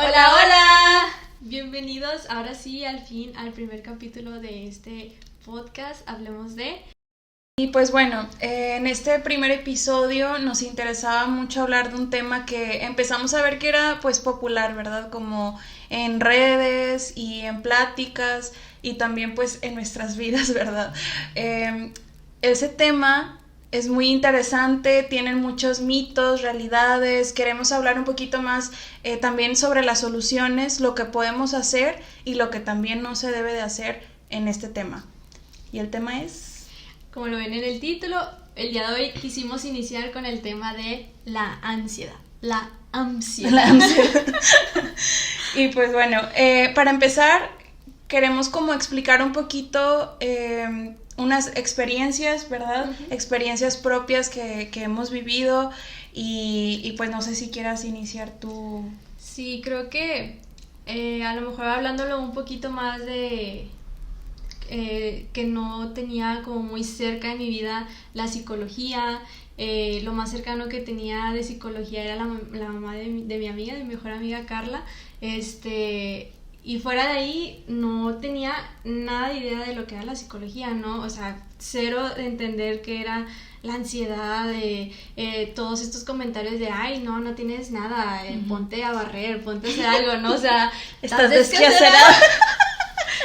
Hola, hola. Bienvenidos ahora sí al fin al primer capítulo de este podcast, Hablemos de... Y pues bueno, en este primer episodio nos interesaba mucho hablar de un tema que empezamos a ver que era pues popular, ¿verdad? Como en redes y en pláticas y también pues en nuestras vidas, ¿verdad? Ese tema es muy interesante, tienen muchos mitos, realidades, queremos hablar un poquito más también sobre las soluciones, lo que podemos hacer y lo que también no se debe de hacer en este tema. Y el tema es... Como lo ven en el título, el día de hoy quisimos iniciar con el tema de la ansiedad. La ansiedad. Y pues bueno, para empezar, queremos como explicar un poquito unas experiencias, ¿verdad? Uh-huh. Experiencias propias que hemos vivido y pues no sé si quieras iniciar tú. Sí, creo que a lo mejor hablándolo un poquito más de... que no tenía como muy cerca de mi vida la psicología. Lo más cercano que tenía de psicología era la mamá de mi amiga, de mi mejor amiga Carla. Y fuera de ahí no tenía nada de idea de lo que era la psicología, ¿no? O sea, cero de entender qué era la ansiedad, de todos estos comentarios de ay, no tienes nada, ponte a barrer, ponte a hacer algo, ¿no? O sea, estás desquacerada.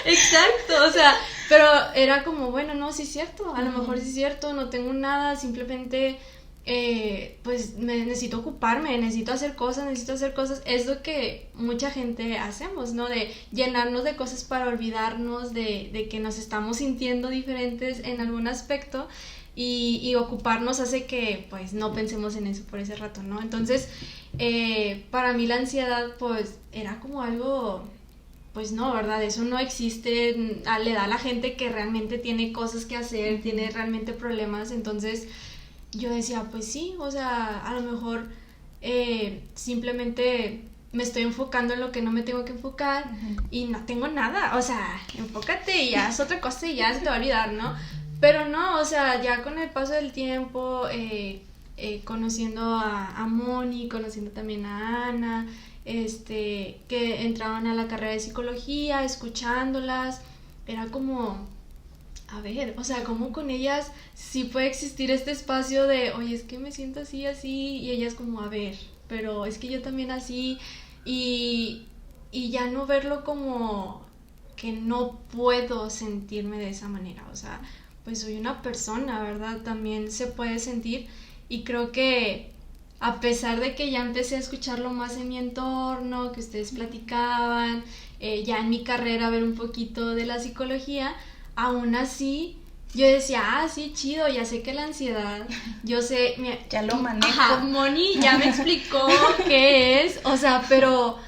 Exacto, o sea, pero era como, bueno, no, sí es cierto, a lo mejor sí es cierto, no tengo nada, simplemente pues necesito ocuparme, necesito hacer cosas, es lo que mucha gente hacemos, ¿no? De llenarnos de cosas para olvidarnos de que nos estamos sintiendo diferentes en algún aspecto y ocuparnos hace que pues no pensemos en eso por ese rato, ¿no? Entonces, para mí la ansiedad pues era como algo... Pues no, ¿verdad? Eso no existe, le da a la gente que realmente tiene cosas que hacer, tiene realmente problemas, entonces yo decía, pues sí, o sea, a lo mejor simplemente me estoy enfocando en lo que no me tengo que enfocar y no tengo nada, o sea, enfócate y ya es otra cosa y ya se te va a olvidar, ¿no? Pero no, o sea, ya con el paso del tiempo, conociendo a Moni, conociendo también a Ana, que entraban a la carrera de psicología, escuchándolas, era como, a ver, o sea, como con ellas sí puede existir este espacio de, oye, es que me siento así, y ellas como, a ver, pero es que yo también así, y ya no verlo como que no puedo sentirme de esa manera, o sea, pues soy una persona, ¿verdad? También se puede sentir, y creo que a pesar de que ya empecé a escucharlo más en mi entorno, que ustedes platicaban, ya en mi carrera ver un poquito de la psicología, aún así yo decía, sí, chido, ya sé que la ansiedad, yo sé... ya lo manejo. Ajá, Moni ya me explicó qué es, o sea, pero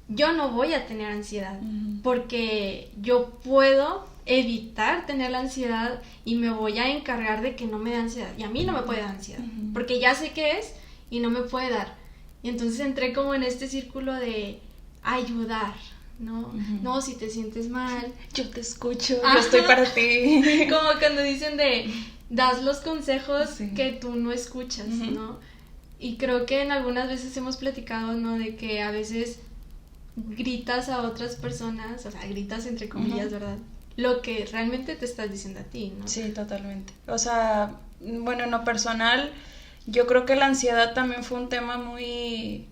yo no voy a tener ansiedad, porque yo puedo evitar tener la ansiedad y me voy a encargar de que no me dé ansiedad, y a mí no me puede dar ansiedad, porque ya sé qué es y no me puede dar. Y entonces entré como en este círculo de ayudar, ¿no? No, si te sientes mal, yo te escucho, yo estoy para ti. Como cuando dicen de das los consejos que tú no escuchas, ¿no? Y creo que en algunas veces hemos platicado, ¿no? De que a veces gritas a otras personas, o sea, gritas entre comillas, ¿verdad? Lo que realmente te estás diciendo a ti, ¿no? Sí, totalmente. O sea, bueno, en lo personal, yo creo que la ansiedad también fue un tema muy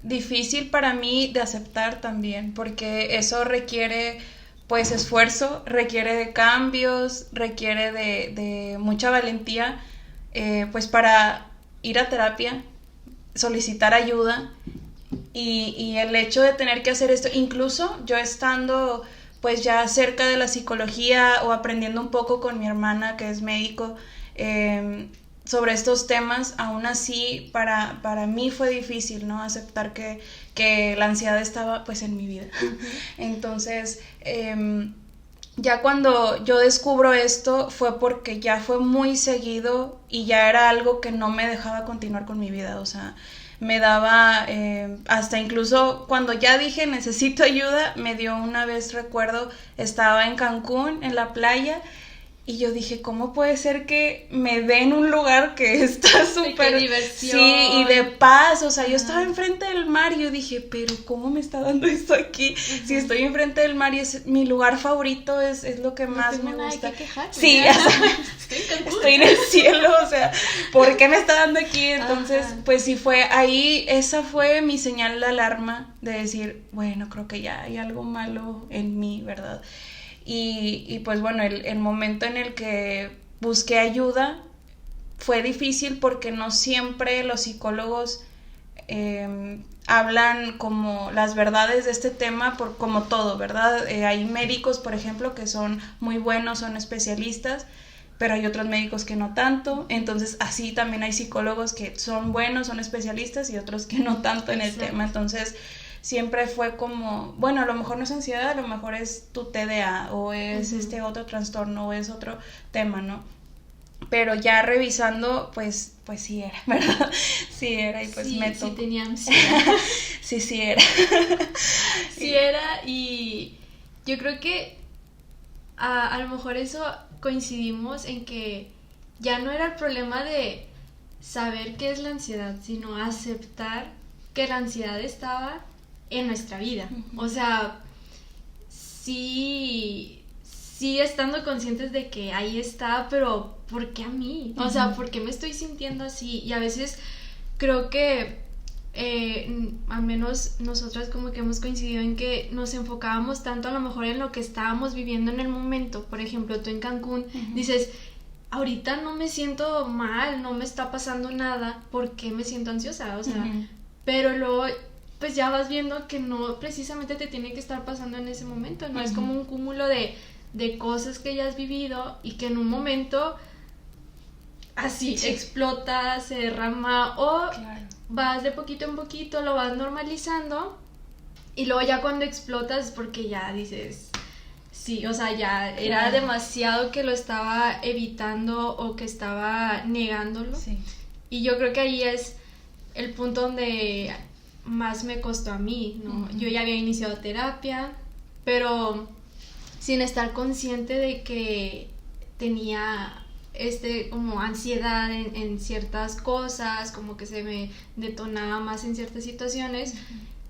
difícil para mí de aceptar también, porque eso requiere pues esfuerzo, requiere de cambios, requiere de mucha valentía, pues para ir a terapia, solicitar ayuda y el hecho de tener que hacer esto, incluso yo estando pues ya cerca de la psicología o aprendiendo un poco con mi hermana que es médico, sobre estos temas, aún así para mí fue difícil, ¿no? Aceptar que la ansiedad estaba pues en mi vida. Entonces, ya cuando yo descubro esto fue porque ya fue muy seguido y ya era algo que no me dejaba continuar con mi vida, o sea, me daba, hasta incluso cuando ya dije necesito ayuda, me dio una vez, recuerdo, estaba en Cancún, en la playa, Y yo dije, ¿cómo puede ser que me den un lugar que está súper... De diversión. Sí, y de paz, o sea, yo estaba enfrente del mar y yo dije, pero ¿cómo me está dando esto aquí? Si estoy enfrente del mar y es mi lugar favorito, es lo que más me gusta. No que quejarme. Sí, ya sabes, estoy en el cielo, o sea, ¿por qué me está dando aquí? Entonces, pues sí fue ahí, esa fue mi señal de alarma de decir, bueno, creo que ya hay algo malo en mí, ¿verdad? Y pues bueno, el momento en el que busqué ayuda fue difícil porque no siempre los psicólogos hablan como las verdades de este tema, como todo, ¿verdad? Hay médicos, por ejemplo, que son muy buenos, son especialistas, pero hay otros médicos que no tanto, entonces así también hay psicólogos que son buenos, son especialistas y otros que no tanto en el tema, entonces siempre fue como, bueno, a lo mejor no es ansiedad, a lo mejor es tu TDA o es este otro trastorno o es otro tema, ¿no? Pero ya revisando, pues sí era, ¿verdad? Sí era y pues sí, me tocó. Sí tenía ansiedad. sí era. Sí era y yo creo que a lo mejor eso coincidimos en que ya no era el problema de saber qué es la ansiedad, sino aceptar que la ansiedad estaba en nuestra vida. O sea, sí estando conscientes de que ahí está, pero ¿por qué a mí? O sea, ¿por qué me estoy sintiendo así? Y a veces creo que al menos nosotras como que hemos coincidido en que nos enfocábamos tanto a lo mejor en lo que estábamos viviendo en el momento. Por ejemplo, tú en Cancún dices, ahorita no me siento mal, no me está pasando nada, ¿por qué me siento ansiosa? O sea, pero luego pues ya vas viendo que no precisamente te tiene que estar pasando en ese momento, ¿no? Es como un cúmulo de cosas que ya has vivido y que en un momento así explota, se derrama o vas de poquito en poquito, lo vas normalizando y luego ya cuando explotas es porque ya dices, sí, o sea, ya era demasiado que lo estaba evitando o que estaba negándolo. Y yo creo que ahí es el punto donde más me costó a mí, ¿no? Yo ya había iniciado terapia, pero sin estar consciente de que tenía como ansiedad en ciertas cosas, como que se me detonaba más en ciertas situaciones.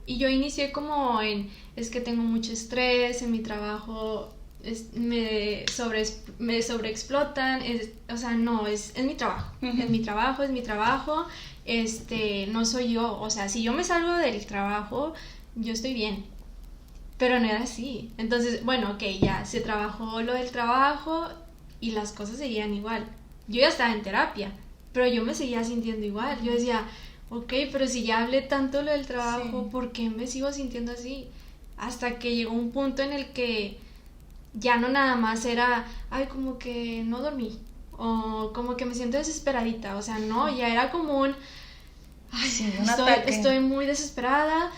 Y yo inicié como es que tengo mucho estrés en mi trabajo, me sobreexplotan, o sea, no, es mi trabajo, es mi trabajo, no soy yo, o sea, si yo me salgo del trabajo, yo estoy bien, pero no era así. Entonces, bueno, ok, ya se trabajó lo del trabajo y las cosas seguían igual. Yo ya estaba en terapia, pero yo me seguía sintiendo igual. Yo decía, ok, pero si ya hablé tanto lo del trabajo, ¿por qué me sigo sintiendo así? Hasta que llegó un punto en el que ya no nada más era, ay, como que no dormí, o como que me siento desesperadita, o sea, no, ya era como un, ay, estoy muy desesperada,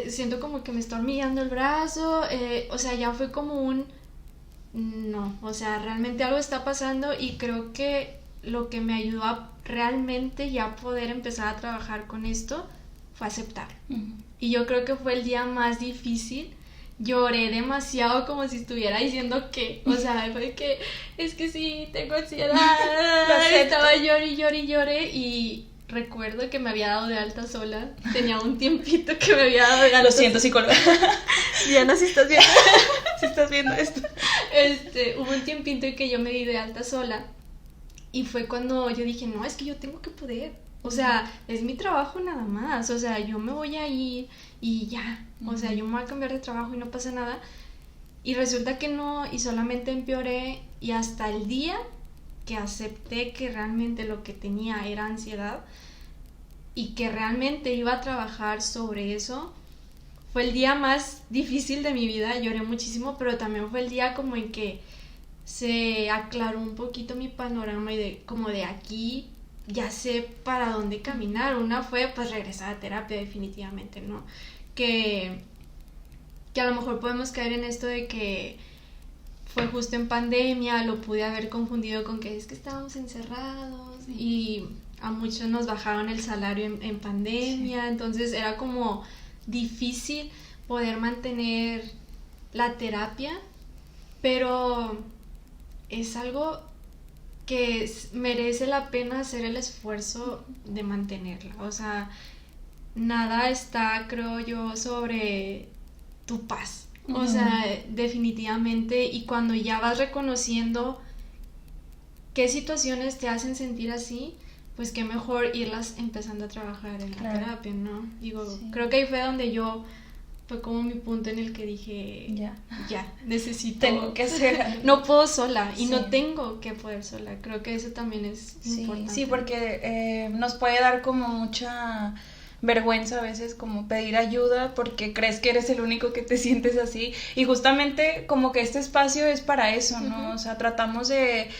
siento como que me está hormigueando el brazo, o sea, ya fue como un, no, o sea, realmente algo está pasando y creo que lo que me ayudó a realmente ya poder empezar a trabajar con esto fue aceptar. Y yo creo que fue el día más difícil. Lloré demasiado como si estuviera diciendo que, o sea, fue que es que sí, tengo ansiedad. Estaba lloré y recuerdo que me había dado de alta sola. Tenía un tiempito que me había dado de alta. Lo siento, psicóloga. Diana, si estás viendo, si estás viendo esto. Hubo un tiempito en que yo me di de alta sola y fue cuando yo dije, no, es que yo tengo que poder. O sea, es mi trabajo nada más, o sea, yo me voy a ir y ya, o sea, yo me voy a cambiar de trabajo y no pasa nada. Y resulta que no, y solamente empeoré, y hasta el día que acepté que realmente lo que tenía era ansiedad y que realmente iba a trabajar sobre eso, fue el día más difícil de mi vida. Lloré muchísimo, pero también fue el día como en que se aclaró un poquito mi panorama y como de aquí ya sé para dónde caminar. Una fue pues regresar a terapia definitivamente, ¿no? Que a lo mejor podemos caer en esto de que fue justo en pandemia, lo pude haber confundido con que es que estábamos encerrados y a muchos nos bajaron el salario en pandemia, entonces era como difícil poder mantener la terapia, pero es algo que merece la pena hacer el esfuerzo de mantenerla. O sea, nada está, creo yo, sobre tu paz. O sea, definitivamente, y cuando ya vas reconociendo qué situaciones te hacen sentir así, pues qué mejor irlas empezando a trabajar en la terapia, ¿no? Digo, creo que ahí fue donde fue como mi punto en el que dije, ya, necesito, tengo que hacer, no puedo sola, y no tengo que poder sola. Creo que eso también es importante. Sí, porque nos puede dar como mucha vergüenza a veces como pedir ayuda porque crees que eres el único que te sientes así, y justamente como que este espacio es para eso, ¿no? O sea, tratamos de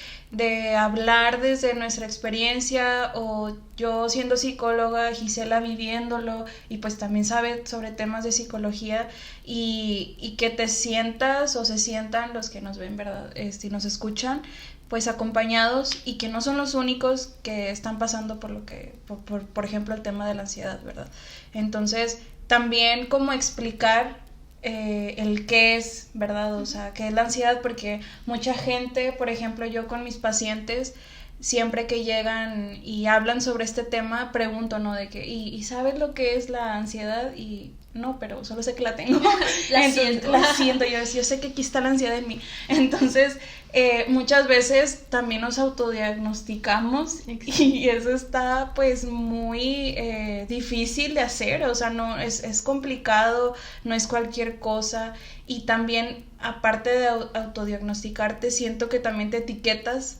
hablar desde nuestra experiencia, o yo siendo psicóloga, Gisela viviéndolo, y pues también sabe sobre temas de psicología, y que te sientas o se sientan los que nos ven, ¿verdad? Y nos escuchan, pues acompañados, y que no son los únicos que están pasando por ejemplo, el tema de la ansiedad, ¿verdad? Entonces, también como explicar el qué es, ¿verdad? O sea, qué es la ansiedad, porque mucha gente, por ejemplo, yo con mis pacientes, siempre que llegan y hablan sobre este tema, pregunto, ¿no? De que, ¿y sabes lo que es la ansiedad? Y no, pero solo sé que la tengo. La siento, yo sé que aquí está la ansiedad en mí. Entonces, muchas veces también nos autodiagnosticamos. Exacto. Y eso está pues muy difícil de hacer, o sea, no es complicado, no es cualquier cosa, y también aparte de autodiagnosticarte, siento que también te etiquetas.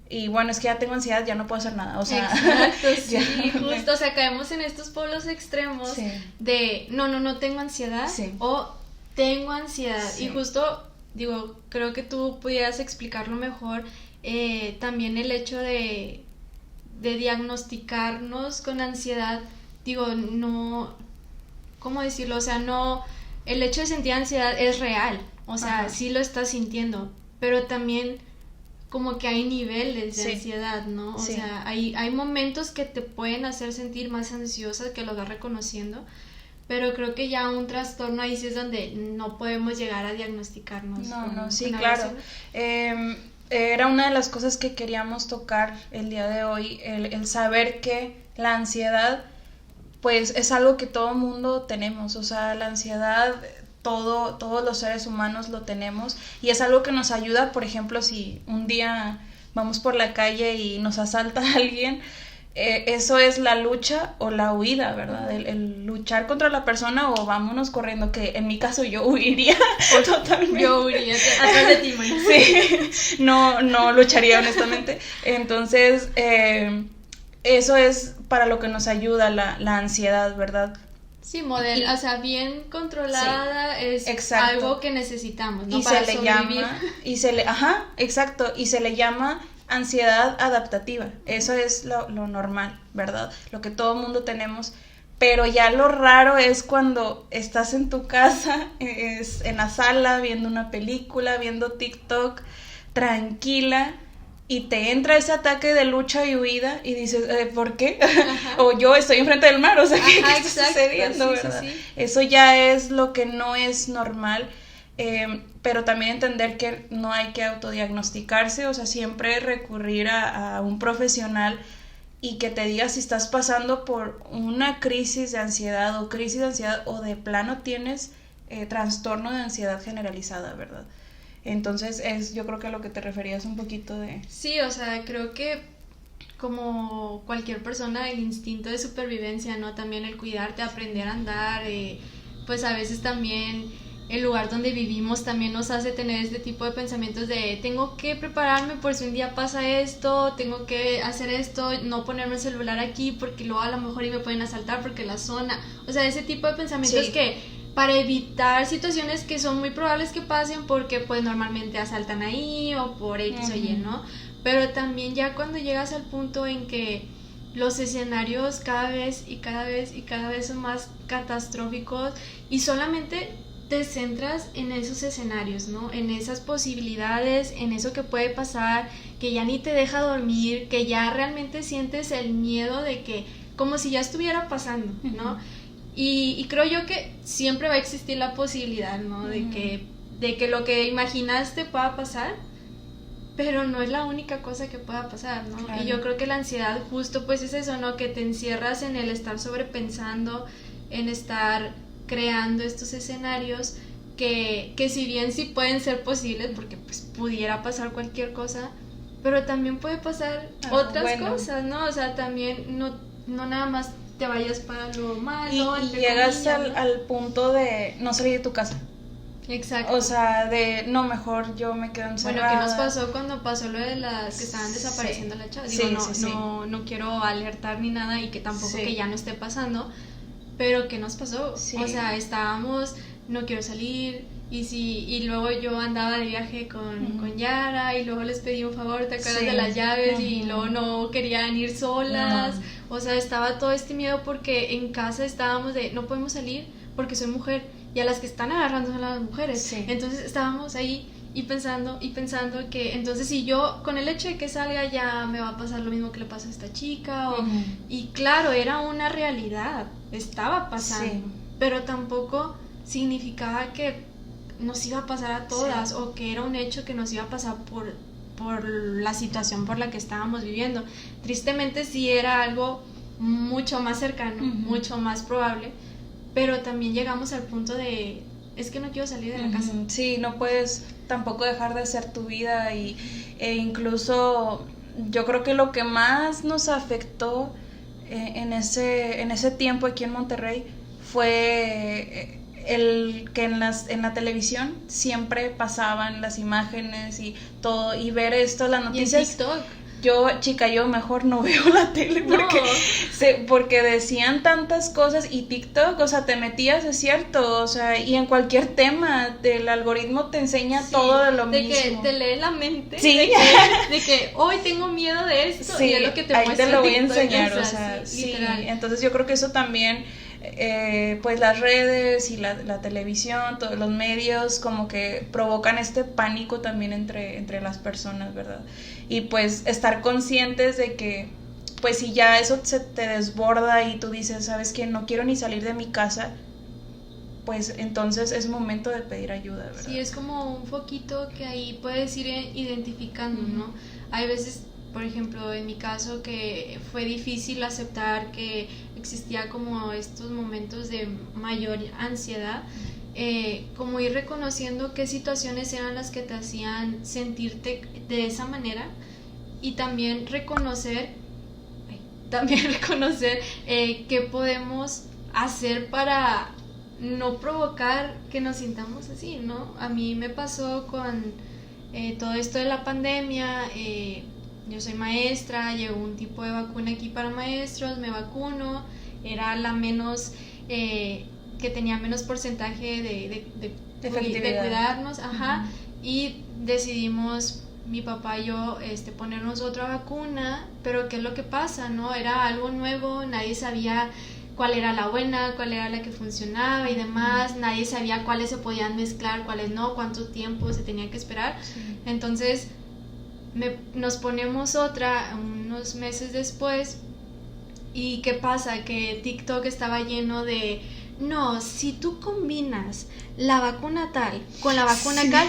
Y bueno, es que ya tengo ansiedad, ya no puedo hacer nada, o sea... Exacto, sí, justo, o sea, caemos en estos polos extremos de no tengo ansiedad, o tengo ansiedad, y justo, digo, creo que tú pudieras explicarlo mejor, también el hecho de diagnosticarnos con ansiedad, digo, no, ¿cómo decirlo? O sea, no, el hecho de sentir ansiedad es real, o sea, sí lo estás sintiendo, pero también... como que hay niveles de ansiedad, ¿no? O sea, hay momentos que te pueden hacer sentir más ansiosa, que lo vas reconociendo, pero creo que ya un trastorno ahí sí es donde no podemos llegar a diagnosticarnos. Claro. Era una de las cosas que queríamos tocar el día de hoy, el saber que la ansiedad, pues, es algo que todo mundo tenemos, o sea, la ansiedad... todos los seres humanos lo tenemos, y es algo que nos ayuda, por ejemplo, si un día vamos por la calle y nos asalta alguien, eso es la lucha o la huida, ¿verdad? El luchar contra la persona o vámonos corriendo, que en mi caso yo huiría totalmente. Yo huiría atrás de ti, Mari. Sí, no lucharía honestamente. Entonces, eso es para lo que nos ayuda la ansiedad, ¿verdad? Sí, o sea, bien controlada es algo que necesitamos, ¿no? Y para se le sobrevivir. llama, y se le llama ansiedad adaptativa. Eso es lo normal, ¿verdad? Lo que todo mundo tenemos. Pero ya lo raro es cuando estás en tu casa, en la sala, viendo una película, viendo TikTok, tranquila, y te entra ese ataque de lucha y huida y dices, ¿por qué? O yo estoy enfrente del mar, o sea, ¿qué está sucediendo, verdad? Sí. Eso ya es lo que no es normal, pero también entender que no hay que autodiagnosticarse, o sea, siempre recurrir a un profesional y que te diga si estás pasando por una crisis de ansiedad o de plano tienes trastorno de ansiedad generalizada, ¿verdad? Entonces yo creo que a lo que te referías un poquito de... Sí, o sea, creo que como cualquier persona, el instinto de supervivencia, ¿no? También el cuidarte, aprender a andar, pues a veces también el lugar donde vivimos también nos hace tener este tipo de pensamientos de tengo que prepararme por si un día pasa esto, tengo que hacer esto, no ponerme el celular aquí porque luego a lo mejor y me pueden asaltar porque la zona, o sea, ese tipo de pensamientos que... para evitar situaciones que son muy probables que pasen porque pues normalmente asaltan ahí o por X o Y, ¿no? Pero también ya cuando llegas al punto en que los escenarios cada vez son más catastróficos y solamente te centras en esos escenarios, ¿no? En esas posibilidades, en eso que puede pasar, que ya ni te deja dormir, que ya realmente sientes el miedo de que como si ya estuviera pasando, ¿no? Y creo yo que siempre va a existir la posibilidad, ¿no? De que lo que imaginaste pueda pasar, pero no es la única cosa que pueda pasar, ¿no? Claro. Y yo creo que la ansiedad justo pues es eso, ¿no? Que te encierras en el estar sobrepensando, en estar creando estos escenarios que si bien sí pueden ser posibles, porque pues pudiera pasar cualquier cosa, pero también puede pasar otras cosas, ¿no? O sea, también no nada más te vayas para lo malo. Y llegas al punto de no salir de tu casa. Exacto. O sea, de no, mejor yo me quedo encerrada. Bueno, ¿qué nos pasó cuando pasó lo de las que estaban desapareciendo las chavas? Digo, no quiero alertar ni nada y que tampoco que ya no esté pasando, pero ¿qué nos pasó? Sí. O sea, estábamos, no quiero salir, y luego yo andaba de viaje con Yara, y luego les pedí un favor, ¿te acuerdas de las llaves? Y luego no querían ir solas, o sea, estaba todo este miedo porque en casa estábamos de, no podemos salir porque soy mujer, y a las que están agarrando son las mujeres, entonces estábamos ahí y pensando que entonces si yo con el hecho de que salga ya me va a pasar lo mismo que le pasa a esta chica, y claro, era una realidad, estaba pasando, pero tampoco significaba que nos iba a pasar a todas, o que era un hecho que nos iba a pasar por la situación por la que estábamos viviendo. Tristemente sí era algo mucho más cercano, mucho más probable, pero también llegamos al punto de, es que no quiero salir de la casa. Sí, no puedes tampoco dejar de hacer tu vida, e incluso yo creo que lo que más nos afectó en ese tiempo aquí en Monterrey fue el que en la televisión siempre pasaban las imágenes y todo, y ver esto, las noticias. Y en TikTok. Yo mejor no veo la tele porque decían tantas cosas, y TikTok, o sea, te metías, es cierto, o sea, y en cualquier tema, el algoritmo te enseña todo de lo mismo. De que te lee la mente, de que hoy tengo miedo de esto, y es lo que te muestra. Ahí te lo voy a enseñar, o sea, literal. Entonces yo creo que eso también, pues las redes y la televisión, todos los medios como que provocan este pánico también entre las personas, ¿verdad? Y pues estar conscientes de que pues si ya eso se te desborda y tú dices, ¿sabes qué? No quiero ni salir de mi casa, pues entonces es momento de pedir ayuda, ¿verdad? Sí, es como un foquito que ahí puedes ir identificando, ¿no? Hay veces, por ejemplo, en mi caso, que fue difícil aceptar que existía como estos momentos de mayor ansiedad, como ir reconociendo qué situaciones eran las que te hacían sentirte de esa manera, y también reconocer qué podemos hacer para no provocar que nos sintamos así, ¿no? A mí me pasó con todo esto de la pandemia. Yo soy maestra, llegó un tipo de vacuna aquí para maestros, me vacuno, era la menos, que tenía menos porcentaje de cuidarnos, y decidimos, mi papá y yo, ponernos otra vacuna, pero ¿qué es lo que pasa, no? Era algo nuevo, nadie sabía cuál era la buena, cuál era la que funcionaba y demás, nadie sabía cuáles se podían mezclar, cuáles no, cuánto tiempo se tenía que esperar, entonces nos ponemos otra unos meses después, y ¿qué pasa? Que TikTok estaba lleno de, no, si tú combinas la vacuna tal con la vacuna tal,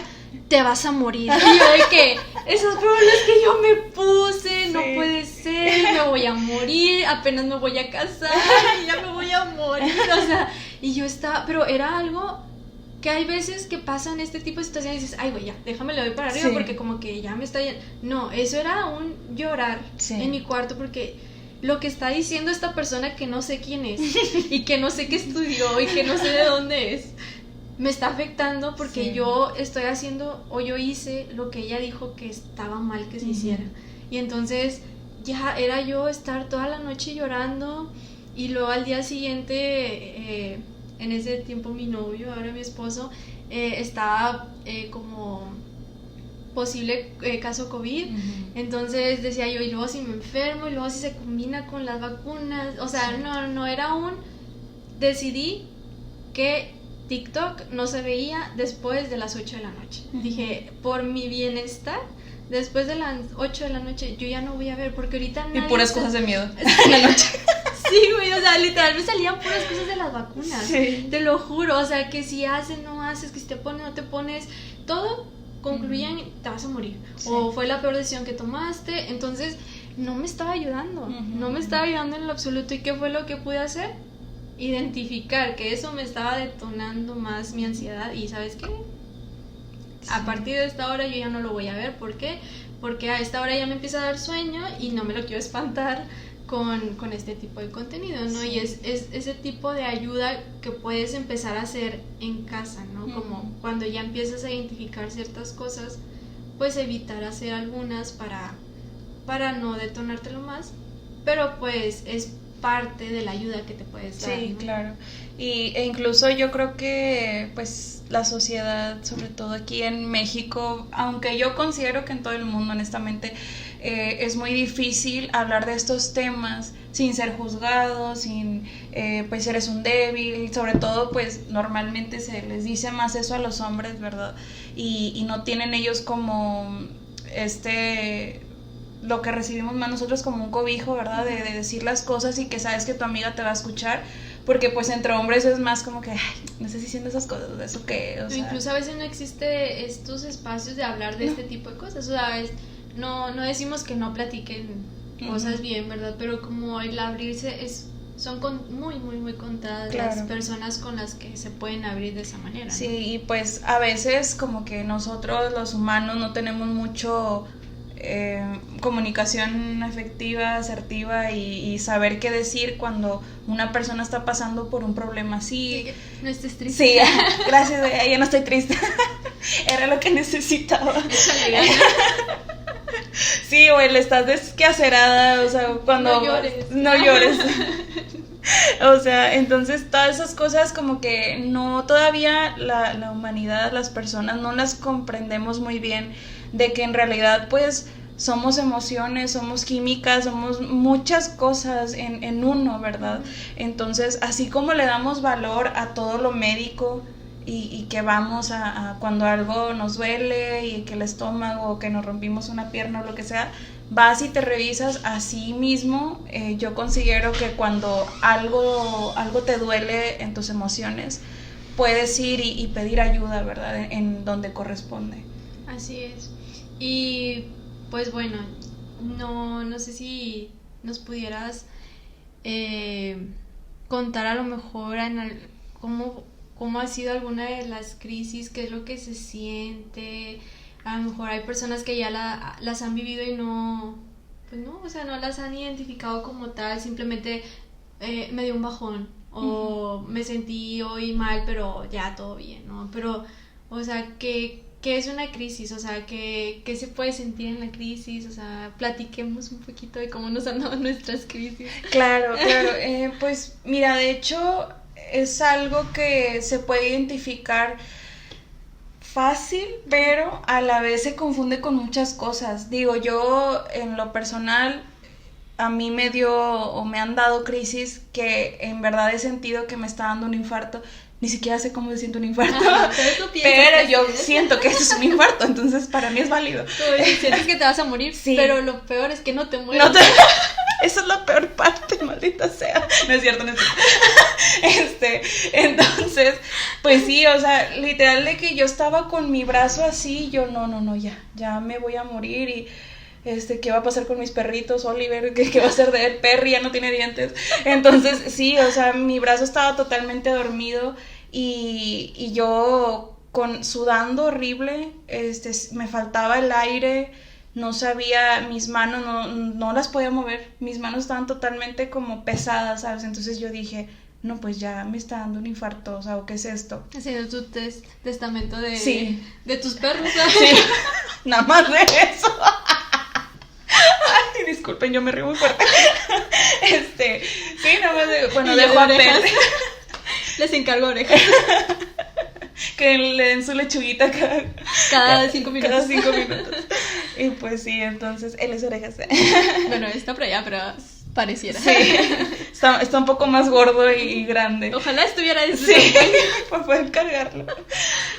te vas a morir. Y yo de que, esas fueron las que yo me puse, no puede ser, me voy a morir, apenas me voy a casar y ya me voy a morir, o sea, y yo estaba, pero era algo que hay veces que pasan este tipo de situaciones y dices, ay güey, ya, déjame le doy para arriba porque como que ya me está yendo. No, eso era un llorar en mi cuarto, porque lo que está diciendo esta persona que no sé quién es y que no sé qué estudió y que no sé de dónde es, me está afectando porque yo estoy haciendo, o yo hice lo que ella dijo que estaba mal que se hiciera, y entonces ya era yo estar toda la noche llorando, y luego al día siguiente, en ese tiempo mi novio, ahora mi esposo, estaba como posible caso COVID, entonces decía yo, y luego si me enfermo, y luego si se combina con las vacunas, o sea, no era decidí que TikTok no se veía después de las 8 de la noche. Dije, por mi bienestar, después de las 8 de la noche yo ya no voy a ver, porque ahorita nadie... Y puras cosas de miedo en la noche. Sí, güey, o sea, literal me salían puras cosas de las vacunas, te lo juro, o sea, que si haces, no haces, que si te pones, no te pones, todo concluían, te vas a morir, o fue la peor decisión que tomaste. Entonces no me estaba ayudando, no me estaba ayudando en lo absoluto. ¿Y qué fue lo que pude hacer? Identificar que eso me estaba detonando más mi ansiedad. Y ¿sabes qué? A partir de esta hora yo ya no lo voy a ver. ¿Por qué? Porque a esta hora ya me empieza a dar sueño y no me lo quiero espantar con este tipo de contenido, ¿no? Y es ese tipo de ayuda que puedes empezar a hacer en casa, ¿no? Como cuando ya empiezas a identificar ciertas cosas, pues evitar hacer algunas para no detonártelo más, pero pues es parte de la ayuda que te puedes dar. Sí, ¿no? claro. E incluso yo creo que pues la sociedad, sobre todo aquí en México, aunque yo considero que en todo el mundo, honestamente, es muy difícil hablar de estos temas sin ser juzgado, sin pues eres un débil. Sobre todo pues normalmente se les dice más eso a los hombres, ¿verdad? Y no tienen ellos como lo que recibimos más nosotros como un cobijo, ¿verdad? De decir las cosas y que sabes que tu amiga te va a escuchar, porque pues entre hombres es más como que, ay, no estás diciendo esas cosas, ¿eso qué? O sea, incluso a veces no existe estos espacios de hablar de este tipo de cosas, o sea, no decimos que no platiquen cosas bien, ¿verdad? Pero como el abrirse son muy, muy, muy contadas las personas con las que se pueden abrir de esa manera, ¿no? Sí, y pues a veces como que nosotros los humanos no tenemos mucho comunicación efectiva, asertiva y saber qué decir cuando una persona está pasando por un problema así. No estés triste. Sí, gracias, ya no estoy triste. Era lo que necesitaba. Sí, o el estás desquacerada, o sea, cuando no llores. O sea, entonces todas esas cosas como que no, todavía la humanidad, las personas no las comprendemos muy bien, de que en realidad pues somos emociones, somos químicas, somos muchas cosas en uno, ¿verdad? Entonces, así como le damos valor a todo lo médico y que vamos a cuando algo nos duele y que el estómago o que nos rompimos una pierna o lo que sea, vas y te revisas a sí mismo. Yo considero que cuando algo te duele en tus emociones, puedes ir y pedir ayuda, ¿verdad? En donde corresponde. Así es. Y pues bueno, no sé si nos pudieras contar a lo mejor cómo ha sido alguna de las crisis, qué es lo que se siente. A lo mejor hay personas que ya las han vivido y no, pues no, o sea, no las han identificado como tal, simplemente me dio un bajón o me sentí hoy mal, pero ya todo bien, ¿no? Pero, o sea, ¿qué es una crisis? O sea, ¿qué se puede sentir en la crisis? O sea, platiquemos un poquito de cómo nos han dado nuestras crisis. Claro. Pues mira, de hecho es algo que se puede identificar fácil, pero a la vez se confunde con muchas cosas. Digo, yo en lo personal, a mí me han dado crisis que en verdad he sentido que me está dando un infarto. Ni siquiera sé cómo se siente un infarto, pero yo siento que esto es un infarto, entonces para mí es válido. Sientes que te vas a morir, sí. Pero lo peor es que no te mueres. Esa es la peor parte, maldita sea. No es cierto. Entonces, pues sí, o sea, literal de que yo estaba con mi brazo así, yo no, ya me voy a morir y ¿qué va a pasar con mis perritos? Oliver, ¿qué va a hacer de él? Perry ya no tiene dientes. Entonces, sí, o sea, mi brazo estaba totalmente dormido y yo sudando horrible, me faltaba el aire, no sabía, mis manos no las podía mover, mis manos estaban totalmente como pesadas, ¿sabes? Entonces yo dije, no, pues ya me está dando un infarto, o sea, ¿o qué es esto? Haciendo tu testamento de tus perros. Sí, nada más de eso. Ay, disculpen, yo me río muy fuerte. Sí, nada más dejo a Perry. Les encargo orejas. Que le den su lechuguita cada 5 minutos. Cada 5 minutos. Y pues sí, entonces él es orejas. Bueno, está por allá, pero pareciera. Sí, está un poco más gordo y grande. Ojalá estuviera eso. Sí, para poder cargarlo.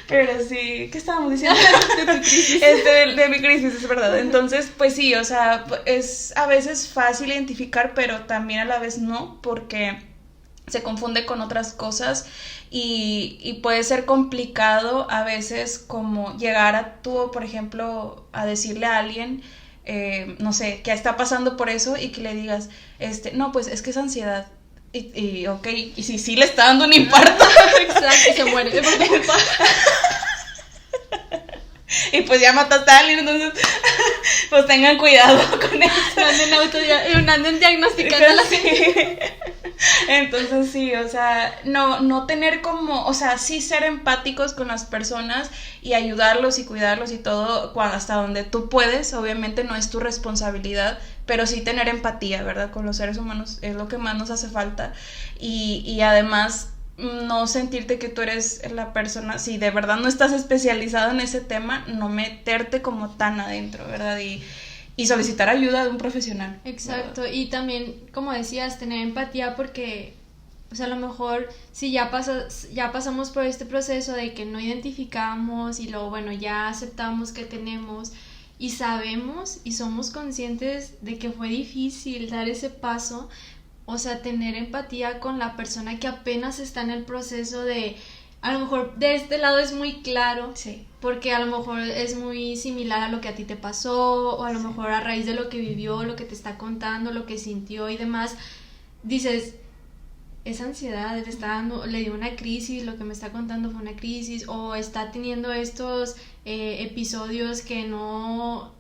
Pero sí, ¿qué estábamos diciendo? De tu crisis. De mi crisis, es verdad. Entonces, pues sí, o sea, es a veces fácil identificar, pero también a la vez no, porque se confunde con otras cosas y puede ser complicado a veces como llegar a tú, por ejemplo, a decirle a alguien, no sé, que está pasando por eso y que le digas, no, pues es que es ansiedad. Y ok, y si sí le está dando un infarto. Exacto, y se muere. Y pues ya mataste a alguien, entonces pues tengan cuidado con eso. Anden diagnosticando la gente. Entonces sí, o sea, no tener como, o sea, sí ser empáticos con las personas y ayudarlos y cuidarlos y todo hasta donde tú puedes. Obviamente no es tu responsabilidad, pero sí tener empatía, ¿verdad? Con los seres humanos es lo que más nos hace falta. Y además no sentirte que tú eres la persona, si de verdad no estás especializado en ese tema, no meterte como tan adentro, ¿verdad? Y solicitar ayuda de un profesional. Exacto, ¿verdad? Y también, como decías, tener empatía porque, o sea, a lo mejor si ya pasamos por este proceso de que no identificamos y luego, bueno, ya aceptamos que tenemos y sabemos y somos conscientes de que fue difícil dar ese paso, o sea, tener empatía con la persona que apenas está en el proceso de, a lo mejor de este lado es muy claro, sí, porque a lo mejor es muy similar a lo que a ti te pasó, o a lo sí, mejor a raíz de lo que vivió, lo que te está contando, lo que sintió y demás, dices, esa ansiedad le dio una crisis, lo que me está contando fue una crisis, o está teniendo estos episodios que no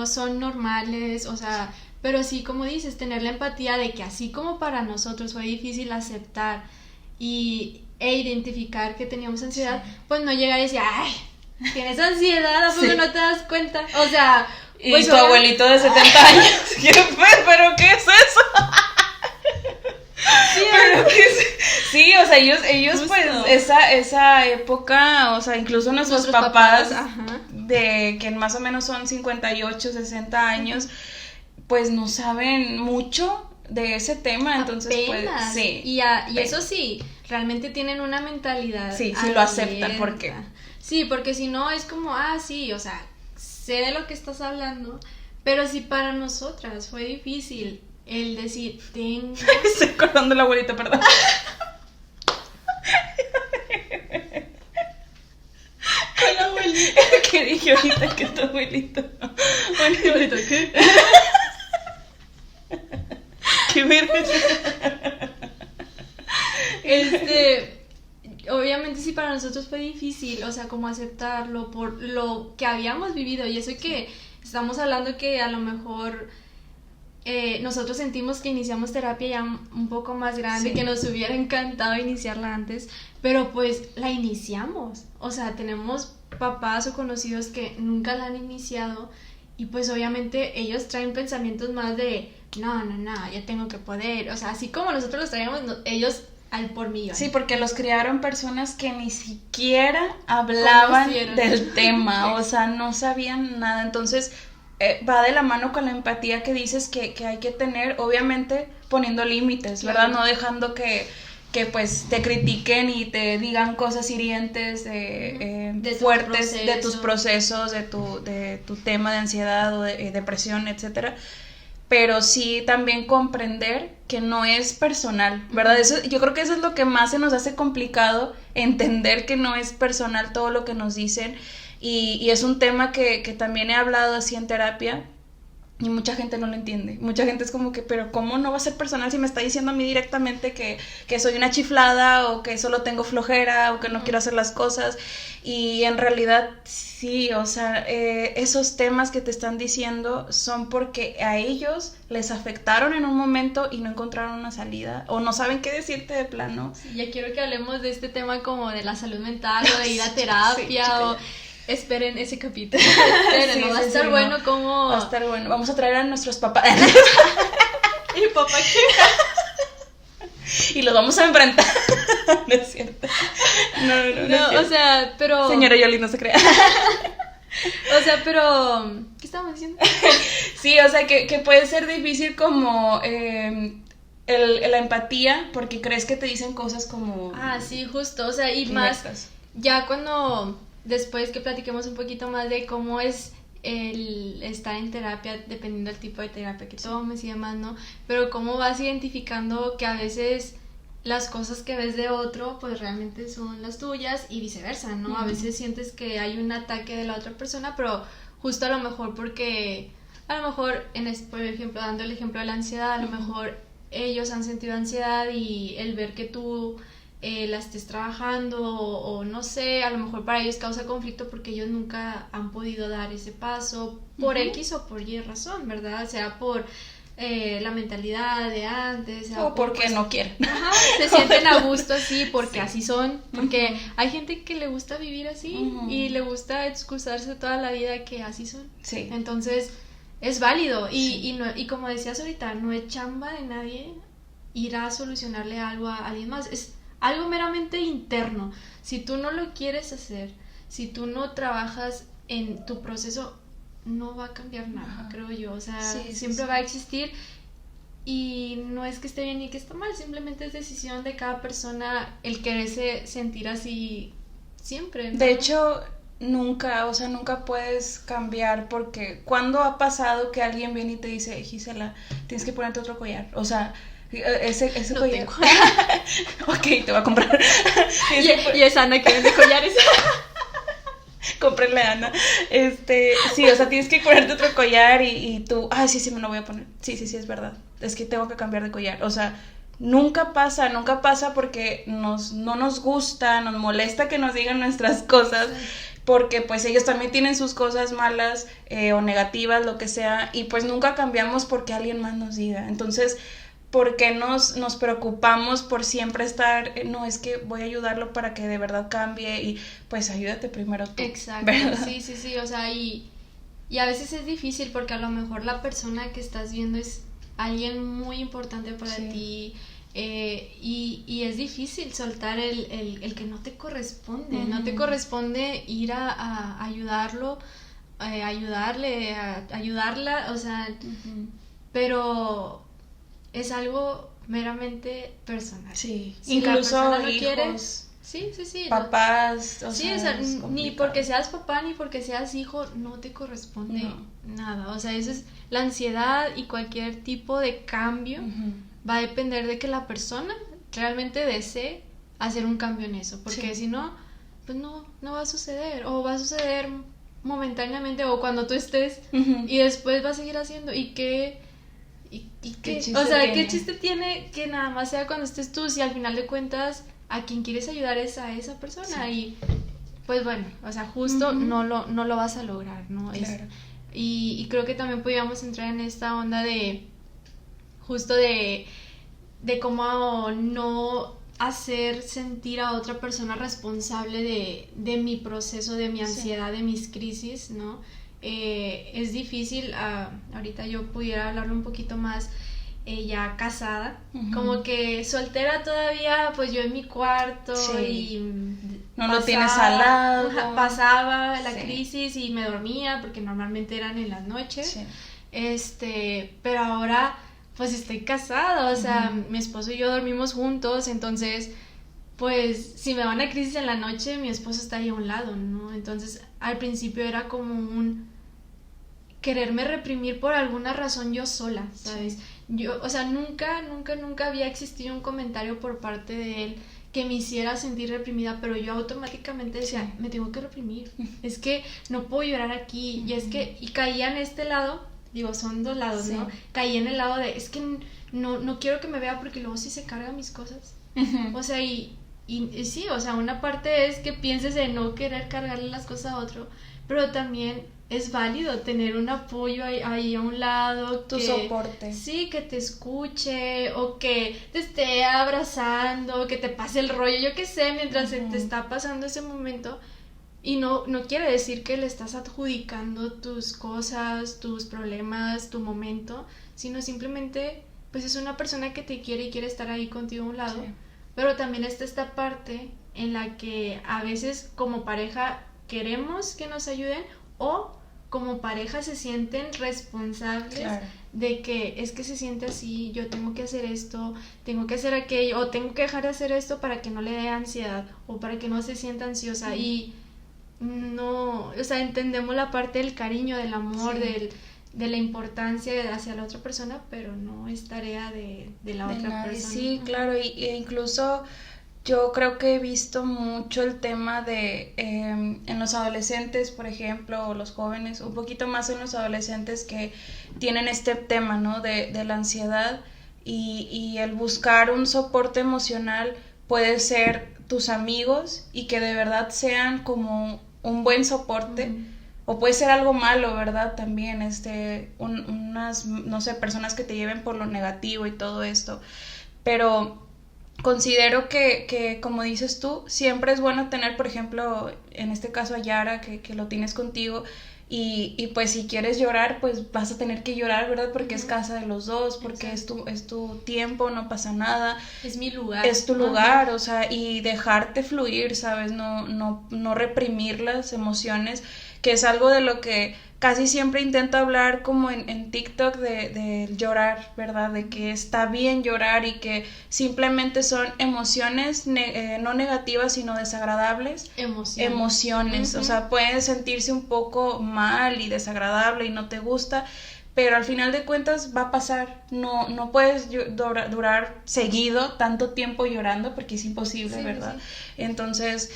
son normales, o sea, pero sí, como dices, tener la empatía de que así como para nosotros fue difícil aceptar e identificar que teníamos ansiedad, sí, pues no llegar y decir, ay, tienes ansiedad, ¿a poco sí no te das cuenta? O sea, y pues tu abuelito de 70 años, ¿pero qué es eso? Sí, pero sí, o sea, ellos pues esa época, o sea, incluso nuestros papás de que más o menos son 58, 60 años, pues no saben mucho de ese tema, entonces apenas, pues sí. Y eso sí, realmente tienen una mentalidad sí lo aceptan, porque sí, porque si no es como, sí, o sea, sé de lo que estás hablando, pero si para nosotras fue difícil el decir, estoy acordando la abuelita, perdón. Con la abuelita. ¿Qué dije ahorita que tu abuelito? Bueno, abuelito, ¿qué? ¿Qué verga? Obviamente sí para nosotros fue difícil, o sea, como aceptarlo por lo que habíamos vivido, y eso que estamos hablando que a lo mejor nosotros sentimos que iniciamos terapia ya un poco más grande, sí, que nos hubiera encantado iniciarla antes, pero pues la iniciamos, o sea, tenemos papás o conocidos que nunca la han iniciado y pues obviamente ellos traen pensamientos más de no, yo tengo que poder, o sea, así como nosotros los traíamos, ellos al por millón. Sí, porque los criaron personas que ni siquiera hablaban del tema, o sea, no sabían nada, entonces va de la mano con la empatía que dices que hay que tener, obviamente poniendo límites, ¿verdad? Claro. No dejando que pues te critiquen y te digan cosas hirientes, fuertes de tus procesos, de tu tema de ansiedad o de depresión, etcétera. Pero sí también comprender que no es personal, ¿verdad? Eso, yo creo que eso es lo que más se nos hace complicado, entender que no es personal todo lo que nos dicen, y es un tema que también he hablado así en terapia, y mucha gente no lo entiende. Mucha gente es como que, pero ¿cómo no va a ser personal si me está diciendo a mí directamente que soy una chiflada o que solo tengo flojera o que no quiero hacer las cosas? Y en realidad sí, o sea, esos temas que te están diciendo son porque a ellos les afectaron en un momento y no encontraron una salida o no saben qué decirte de plano. Sí, ya quiero que hablemos de este tema como de la salud mental o de ir a terapia sí, o... Esperen ese capítulo. Esperen, sí, va a estar bueno como... Va a estar bueno. Vamos a traer a nuestros papás. ¿Y papá qué? Y los vamos a enfrentar. No es cierto. No, o sea, pero... Señora Yoli, no se crea. O sea, pero... ¿Qué estábamos diciendo? Sí, o sea, que puede ser difícil como... la empatía, porque crees que te dicen cosas como... sí, justo. O sea, y directas. Más... Ya cuando... Después que platiquemos un poquito más de cómo es el estar en terapia, dependiendo del tipo de terapia que tomes y demás, ¿no? Pero cómo vas identificando que a veces las cosas que ves de otro pues realmente son las tuyas y viceversa, ¿no? A veces sientes que hay un ataque de la otra persona, pero justo a lo mejor porque, a lo mejor, por ejemplo, dando el ejemplo de la ansiedad, a lo mejor ellos han sentido ansiedad y el ver que tú la estés trabajando o no sé, a lo mejor para ellos causa conflicto porque ellos nunca han podido dar ese paso por X o por Y razón, ¿verdad? Sea por la mentalidad de antes, sea o porque pues, no quieren. Ajá, se sienten a gusto así porque así son, porque hay gente que le gusta vivir así y le gusta excusarse toda la vida que así son. Sí. Entonces es válido y como decías ahorita, no es chamba de nadie ir a solucionarle algo a alguien más, es algo meramente interno. Si tú no lo quieres hacer, si tú no trabajas en tu proceso, no va a cambiar nada, creo yo. O sea, siempre va a existir y no es que esté bien ni que esté mal, simplemente es decisión de cada persona el quererse sentir así siempre, ¿no? De hecho, nunca puedes cambiar porque cuando ha pasado que alguien viene y te dice, Gisela, tienes que ponerte otro collar, o sea, ese no collar. Tengo. Ok, te voy a comprar. y es Ana que vende collares. Cómprenle a Ana. Sí, o sea, tienes que ponerte otro collar y tú, sí, me lo voy a poner. Sí, es verdad. Es que tengo que cambiar de collar. O sea, nunca pasa porque no nos gusta, nos molesta que nos digan nuestras cosas. Porque pues ellos también tienen sus cosas malas o negativas, lo que sea. Y pues nunca cambiamos porque alguien más nos diga. Entonces, ¿por qué nos preocupamos por siempre estar, no, es que voy a ayudarlo para que de verdad cambie? Y pues ayúdate primero tú. Exacto, ¿verdad? sí, o sea, y a veces es difícil porque a lo mejor la persona que estás viendo es alguien muy importante para ti, y es difícil soltar el que no te corresponde, no te corresponde ir a ayudarlo, ayudarla, o sea, pero es algo meramente personal. Sí, si incluso la hijos, quiere, sí, papás, o sea, ni porque seas papá ni porque seas hijo no te corresponde nada, o sea, eso es la ansiedad y cualquier tipo de cambio va a depender de que la persona realmente desee hacer un cambio en eso, porque si no, pues no va a suceder, o va a suceder momentáneamente o cuando tú estés y después va a seguir haciendo y qué o sea, tiene? ¿Qué chiste tiene que nada más sea cuando estés tú si al final de cuentas a quien quieres ayudar es a esa persona? Y pues bueno, o sea, justo no lo vas a lograr, ¿no? Claro. Y creo que también podríamos entrar en esta onda de justo de cómo no hacer sentir a otra persona responsable de mi proceso, de mi ansiedad, de mis crisis, ¿no? Es difícil, ahorita yo pudiera hablarlo un poquito más ya casada, como que soltera todavía, pues yo en mi cuarto y no lo tienes al lado, pasaba la crisis y me dormía porque normalmente eran en las noches, pero ahora pues estoy casada, o sea, mi esposo y yo dormimos juntos, entonces pues si me da una crisis en la noche, mi esposo está ahí a un lado, ¿no? Entonces al principio era como un quererme reprimir por alguna razón yo sola, ¿sabes? Yo, o sea, nunca había existido un comentario por parte de él que me hiciera sentir reprimida, pero yo automáticamente decía, me tengo que reprimir, es que no puedo llorar aquí, y caía en este lado, digo, son dos lados, ¿no? Caí en el lado de, es que no quiero que me vea porque luego sí se cargan mis cosas, o sea, y sí, o sea, una parte es que pienses en no querer cargarle las cosas a otro, pero también es válido tener un apoyo ahí a un lado, tu soporte. Sí, que te escuche o que te esté abrazando, que te pase el rollo, yo qué sé, mientras se te está pasando ese momento. Y no quiere decir que le estás adjudicando tus cosas, tus problemas, tu momento, sino simplemente pues es una persona que te quiere y quiere estar ahí contigo a un lado. Sí. Pero también está esta parte en la que a veces como pareja queremos que nos ayuden o como pareja se sienten responsables de que es que se siente así, yo tengo que hacer esto, tengo que hacer aquello, o tengo que dejar de hacer esto para que no le dé ansiedad o para que no se sienta ansiosa. Y no, o sea, entendemos la parte del cariño, del amor, de la importancia hacia la otra persona, pero no es tarea de la otra persona. Sí, claro, e incluso yo creo que he visto mucho el tema de en los adolescentes, por ejemplo, o los jóvenes, un poquito más en los adolescentes que tienen este tema, ¿no? De la ansiedad y el buscar un soporte emocional puede ser tus amigos y que de verdad sean como un buen soporte. O puede ser algo malo, ¿verdad? También, unas, no sé, personas que te lleven por lo negativo y todo esto. Pero considero que, como dices tú, siempre es bueno tener, por ejemplo, en este caso a Yara, que lo tienes contigo, y pues si quieres llorar, pues vas a tener que llorar, ¿verdad? Porque es casa de los dos, porque es tu tiempo, no pasa nada. Es mi lugar. Es tu lugar, o sea, y dejarte fluir, ¿sabes? No reprimir las emociones, que es algo de lo que casi siempre intento hablar como en TikTok de llorar, ¿verdad? De que está bien llorar y que simplemente son emociones no negativas, sino desagradables. Emociones. O sea, pueden sentirse un poco mal y desagradable y no te gusta, pero al final de cuentas va a pasar. No puedes durar seguido tanto tiempo llorando porque es imposible, ¿verdad? Sí. Entonces,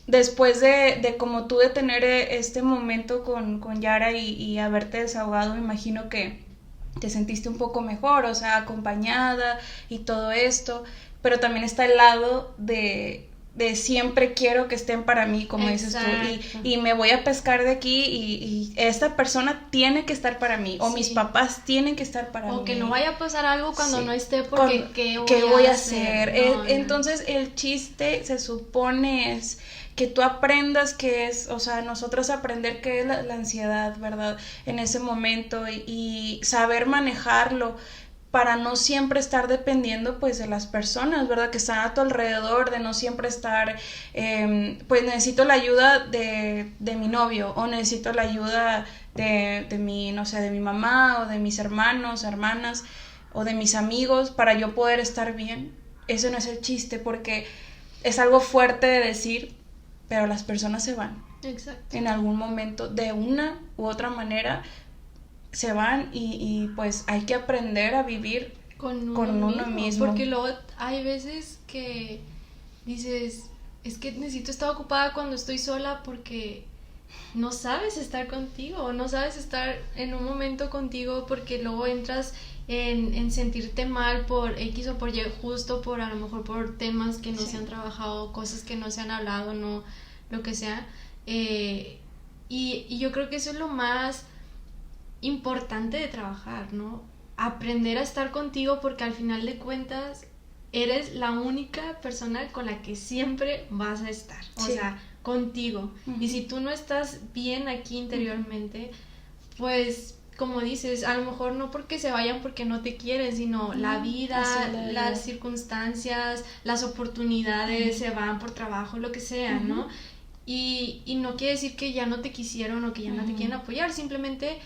después de como tú de tener este momento con Yara y haberte desahogado, me imagino que te sentiste un poco mejor, o sea, acompañada y todo esto, pero también está el lado de siempre quiero que estén para mí, como dices tú, y me voy a pescar de aquí y esta persona tiene que estar para mí, o mis papás tienen que estar para mí. O que no vaya a pasar algo cuando no esté, porque ¿qué voy a hacer? Entonces el chiste se supone es que tú aprendas qué es, o sea, nosotros aprender qué es la ansiedad, ¿verdad? En ese momento y saber manejarlo, para no siempre estar dependiendo pues de las personas, ¿verdad? Que están a tu alrededor, de no siempre estar, pues necesito la ayuda de mi novio, o necesito la ayuda de mi, no sé, de mi mamá, o de mis hermanos, hermanas, o de mis amigos, para yo poder estar bien. Eso no es el chiste, porque es algo fuerte de decir, pero las personas se van. Exacto. En algún momento, de una u otra manera, se van y pues hay que aprender a vivir con uno mismo. Porque luego hay veces que dices, es que necesito estar ocupada cuando estoy sola porque no sabes estar contigo, no sabes estar en un momento contigo, porque luego entras en sentirte mal por X o por Y, justo por a lo mejor por temas que no se han trabajado, cosas que no se han hablado, no lo que sea. Y yo creo que eso es lo más importante de trabajar, ¿no? Aprender a estar contigo, porque al final de cuentas eres la única persona con la que siempre vas a estar, o sea, contigo. Y si tú no estás bien aquí interiormente, pues como dices, a lo mejor no porque se vayan porque no te quieren, sino la vida, las circunstancias, las oportunidades se van por trabajo, lo que sea, ¿no? Y no quiere decir que ya no te quisieron o que ya no te quieren apoyar, simplemente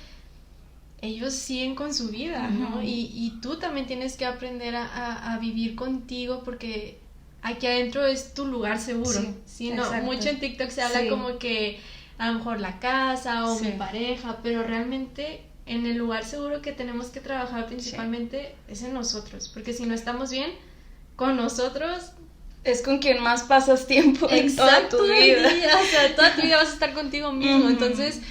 ellos siguen con su vida, ¿no? Y tú también tienes que aprender a vivir contigo, porque aquí adentro es tu lugar seguro. Sí, ¿no? Mucho en TikTok se habla como que a lo mejor la casa o mi pareja, pero realmente en el lugar seguro que tenemos que trabajar principalmente es en nosotros, porque si no estamos bien con nosotros, es con quien más pasas tiempo en toda tu vida. O sea, toda tu vida vas a estar contigo mismo. Entonces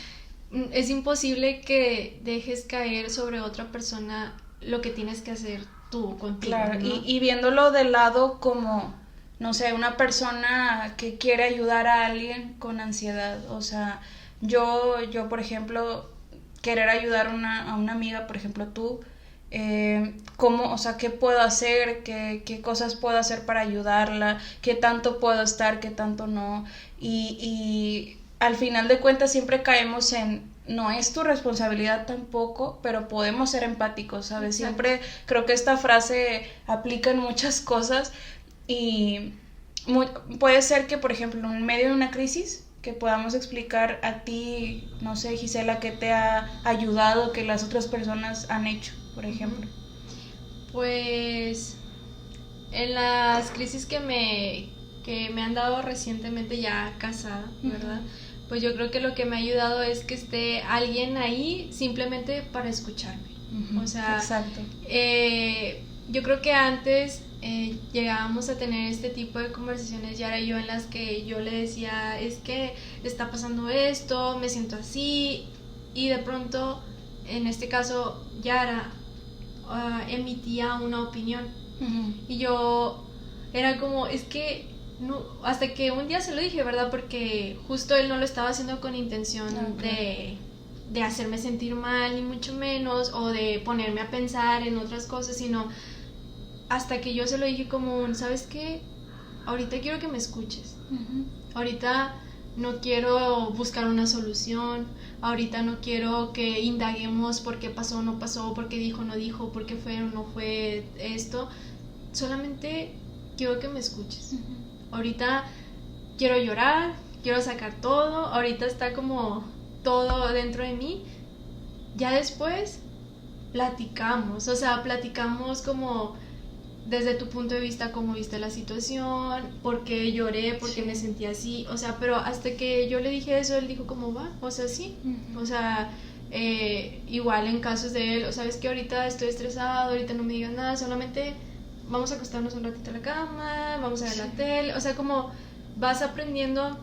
es imposible que dejes caer sobre otra persona lo que tienes que hacer tú contigo. Claro, ¿no? y viéndolo del lado como, no sé, una persona que quiere ayudar a alguien con ansiedad. O sea, yo por ejemplo, querer ayudar a una amiga, por ejemplo tú, cómo, o sea, qué puedo hacer, qué cosas puedo hacer para ayudarla, qué tanto puedo estar, qué tanto no, y al final de cuentas siempre caemos en, no es tu responsabilidad tampoco, pero podemos ser empáticos, ¿sabes? Exacto. Siempre creo que esta frase aplica en muchas cosas, y puede ser que, por ejemplo, en medio de una crisis, que podamos explicar a ti, no sé, Gisela, qué te ha ayudado, que las otras personas han hecho, por ejemplo. Pues en las crisis que me han dado recientemente, ya casada, ¿verdad? pues yo creo que lo que me ha ayudado es que esté alguien ahí simplemente para escucharme. O sea, exacto. Yo creo que antes llegábamos a tener este tipo de conversaciones, Yara y yo, en las que yo le decía, es que está pasando esto, me siento así, y de pronto, en este caso, Yara emitía una opinión. Y yo era como, es que no, hasta que un día se lo dije, ¿verdad? Porque justo él no lo estaba haciendo con intención de hacerme sentir mal, ni mucho menos, o de ponerme a pensar en otras cosas, sino hasta que yo se lo dije como, ¿sabes qué? Ahorita quiero que me escuches. Ahorita no quiero buscar una solución. Ahorita no quiero que indaguemos por qué pasó o no pasó, por qué dijo o no dijo, por qué fue o no fue esto. Solamente quiero que me escuches. Ahorita quiero llorar, quiero sacar todo. Ahorita está como todo dentro de mí. Ya después platicamos. O sea, platicamos como desde tu punto de vista, cómo viste la situación, por qué lloré, por qué me sentí así, o sea, pero hasta que yo le dije eso, él dijo como va, o sea, sí, o sea, igual en casos de él, o sabes que ahorita estoy estresado, ahorita no me digas nada, solamente vamos a acostarnos un ratito en la cama, vamos a ver la tele, o sea, como vas aprendiendo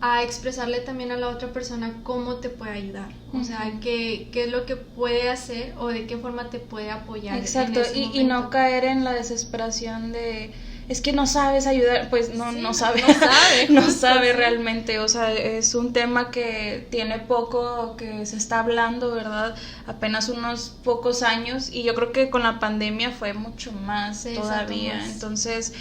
a expresarle también a la otra persona cómo te puede ayudar, o sea, qué es lo que puede hacer o de qué forma te puede apoyar. Exacto, y no caer en la desesperación de, es que no sabes ayudar, pues no sabe realmente, o sea, es un tema que tiene poco que se está hablando, ¿verdad? Apenas unos pocos años, y yo creo que con la pandemia fue mucho más todavía, más. Entonces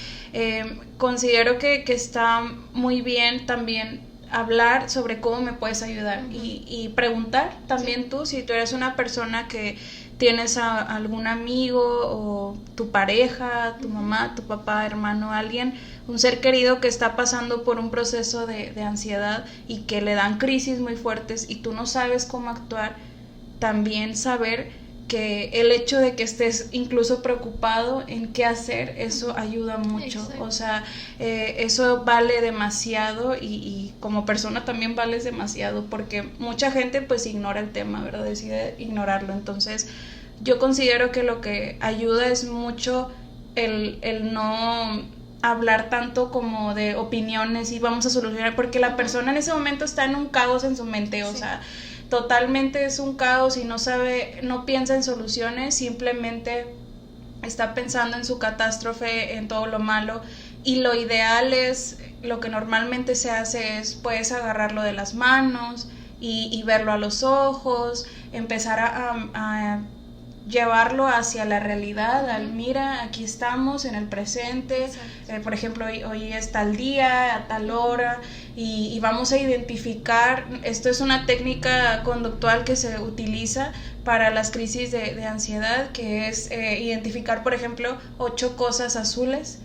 considero que está muy bien también hablar sobre cómo me puedes ayudar y preguntar también tú, si tú eres una persona que tienes a algún amigo o tu pareja, tu mamá, tu papá, hermano, alguien, un ser querido que está pasando por un proceso de ansiedad y que le dan crisis muy fuertes y tú no sabes cómo actuar, también saber que el hecho de que estés incluso preocupado en qué hacer, eso ayuda mucho. Exacto. O sea, eso vale demasiado y como persona también vales demasiado, porque mucha gente pues ignora el tema, ¿verdad? Decide ignorarlo. Entonces yo considero que lo que ayuda es mucho el no hablar tanto como de opiniones y vamos a solucionar, porque la persona en ese momento está en un caos en su mente, o sea, totalmente es un caos y no piensa en soluciones, simplemente está pensando en su catástrofe, en todo lo malo, y lo ideal es, lo que normalmente se hace es, puedes agarrarlo de las manos y verlo a los ojos, empezar a llevarlo hacia la realidad, al mira, aquí estamos en el presente, por ejemplo, hoy es tal día, a tal hora, y vamos a identificar, esto es una técnica conductual que se utiliza para las crisis de ansiedad, que es identificar, por ejemplo, 8 cosas azules.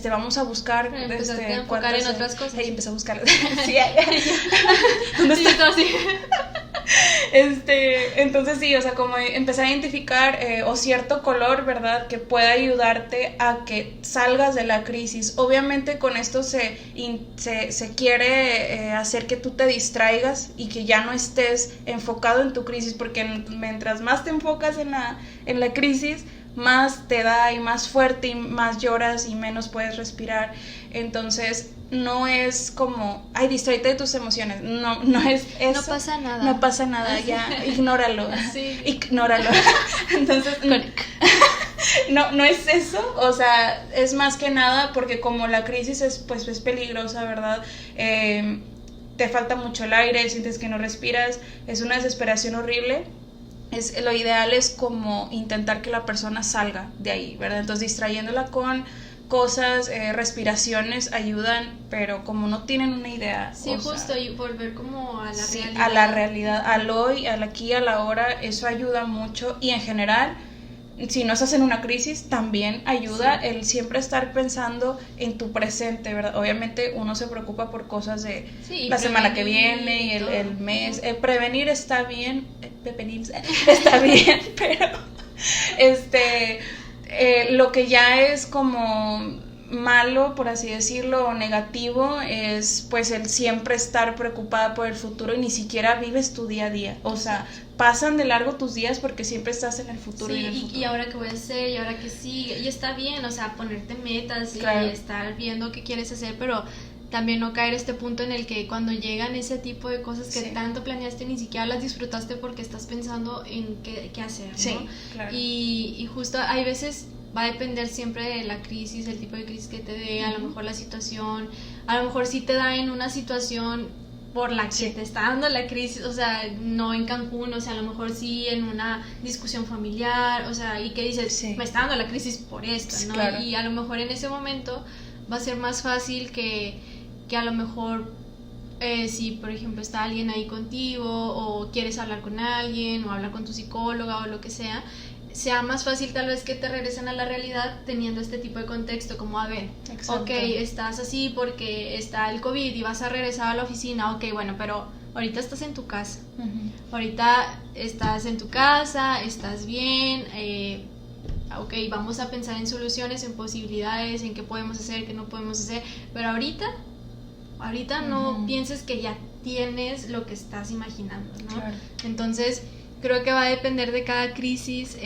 Vamos a buscar enfocar en otras cosas. Empecé a buscar. Sí, ¿dónde está? Sí. Entonces sí, o sea, como empezar a identificar o cierto color, ¿verdad? Que pueda ayudarte a que salgas de la crisis. Obviamente con esto se quiere hacer que tú te distraigas y que ya no estés enfocado en tu crisis, porque mientras más te enfocas en la crisis, más te da y más fuerte y más lloras y menos puedes respirar. Entonces no es como, ay, distráete de tus emociones, no es eso. No pasa nada, ya, ignóralo. Sí. Ignóralo. Entonces no es eso, o sea, es más que nada porque como la crisis es peligrosa, ¿verdad? Te falta mucho el aire, sientes que no respiras, es una desesperación horrible. Lo ideal es como intentar que la persona salga de ahí, ¿verdad? Entonces distrayéndola con cosas, respiraciones ayudan, pero como no tienen una idea. Sí, justo, sea, y volver como a la realidad. A la realidad, al hoy, al aquí, a la hora, eso ayuda mucho. Y en general, si no estás en una crisis, también ayuda el siempre estar pensando en tu presente, ¿verdad? Obviamente uno se preocupa por cosas de la semana que viene y el mes. Prevenir está bien, está bien, pero lo que ya es como malo, por así decirlo, o negativo, es pues el siempre estar preocupada por el futuro y ni siquiera vives tu día a día. O sea, pasan de largo tus días porque siempre estás en el futuro. Sí, y en el futuro. y ahora qué voy a hacer, y ahora qué sigue, y está bien, o sea, ponerte metas Claro. y estar viendo qué quieres hacer, pero también no caer este punto en el que cuando llegan ese tipo de cosas que Sí. tanto planeaste ni siquiera las disfrutaste porque estás pensando en qué hacer, ¿no? Sí, claro. Y justo hay veces va a depender siempre de la crisis, el tipo de crisis que te dé, a lo mejor la situación, a lo mejor sí te da en una situación por la que Sí. te está dando la crisis, o sea, no en Cancún, o sea, a lo mejor sí en una discusión familiar, o sea, y que dices, Sí. me está dando la crisis por esto, ¿no? Claro. Y a lo mejor en ese momento va a ser más fácil que a lo mejor si por ejemplo está alguien ahí contigo o quieres hablar con alguien o hablar con tu psicóloga o lo que sea más fácil tal vez que te regresen a la realidad teniendo este tipo de contexto, como a ver, Exacto. ok, estás así porque está el COVID y vas a regresar a la oficina, ok, bueno, pero ahorita estás en tu casa, ahorita estás en tu casa, estás bien, ok, vamos a pensar en soluciones, en posibilidades, en qué podemos hacer, qué no podemos hacer, pero ahorita no pienses que ya tienes lo que estás imaginando, ¿no? Claro. Entonces creo que va a depender de cada crisis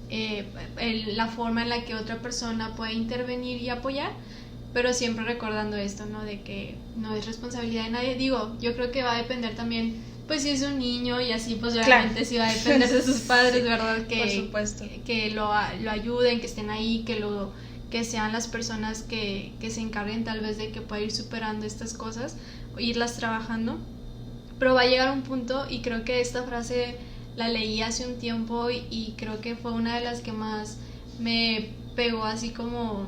la forma en la que otra persona puede intervenir y apoyar, pero siempre recordando esto, ¿no? De que no es responsabilidad de nadie. Digo, yo creo que va a depender también, pues si es un niño y así, pues obviamente Claro. sí va a depender de sus padres, ¿verdad? Por supuesto. Que lo ayuden, que estén ahí, que sean las personas que se encarguen tal vez de que pueda ir superando estas cosas, irlas trabajando. Pero va a llegar un punto, y creo que esta frase la leí hace un tiempo y creo que fue una de las que más me pegó así como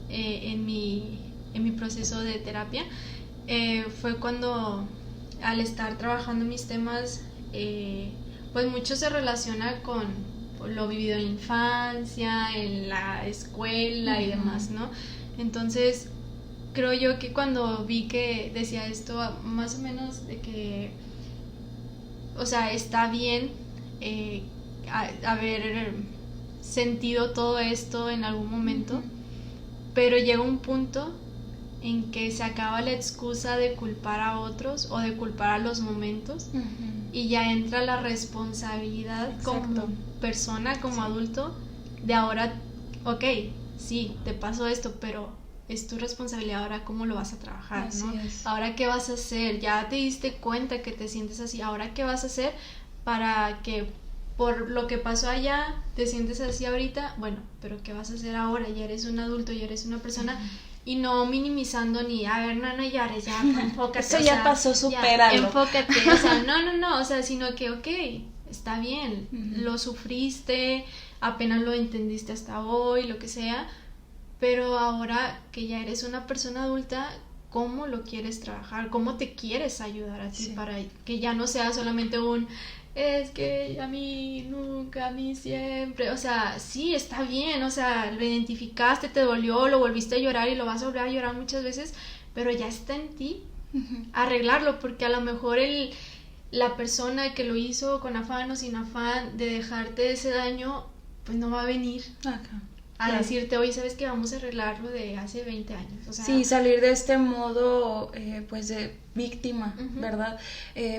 en mi proceso de terapia. Fue cuando al estar trabajando mis temas, pues mucho se relaciona con lo vivido en la infancia, en la escuela y demás, ¿no? Entonces creo yo que cuando vi que decía esto, más o menos de que, o sea, está bien haber sentido todo esto en algún momento, pero llega un punto en que se acaba la excusa de culpar a otros o de culpar a los momentos y ya entra la responsabilidad. Exacto. Como persona, como adulto, de ahora, ok, sí, te pasó esto, pero es tu responsabilidad ahora cómo lo vas a trabajar, Así ¿no? es. Ahora qué vas a hacer, ya te diste cuenta que te sientes así, ahora qué vas a hacer para que por lo que pasó allá te sientes así ahorita, bueno, pero qué vas a hacer ahora, ya eres un adulto, ya eres una persona. Y no minimizando ni, a ver, no llores, ya, enfócate. Eso ya pasó, supéralo. Enfócate, o sea, no, o sea, sino que, ok, está bien, lo sufriste, apenas lo entendiste hasta hoy, lo que sea, pero ahora que ya eres una persona adulta, ¿cómo lo quieres trabajar? ¿Cómo te quieres ayudar a ti para que ya no sea solamente es que a mí nunca, a mí siempre, o sea, sí, está bien, o sea, lo identificaste, te dolió, lo volviste a llorar y lo vas a volver a llorar muchas veces, pero ya está en ti arreglarlo, porque a lo mejor la persona que lo hizo con afán o sin afán de dejarte ese daño, pues no va a venir a decirte, oye, ¿sabes qué? Vamos a arreglarlo de hace 20 años. O sea, sí, salir de este modo, pues, de víctima, ¿verdad?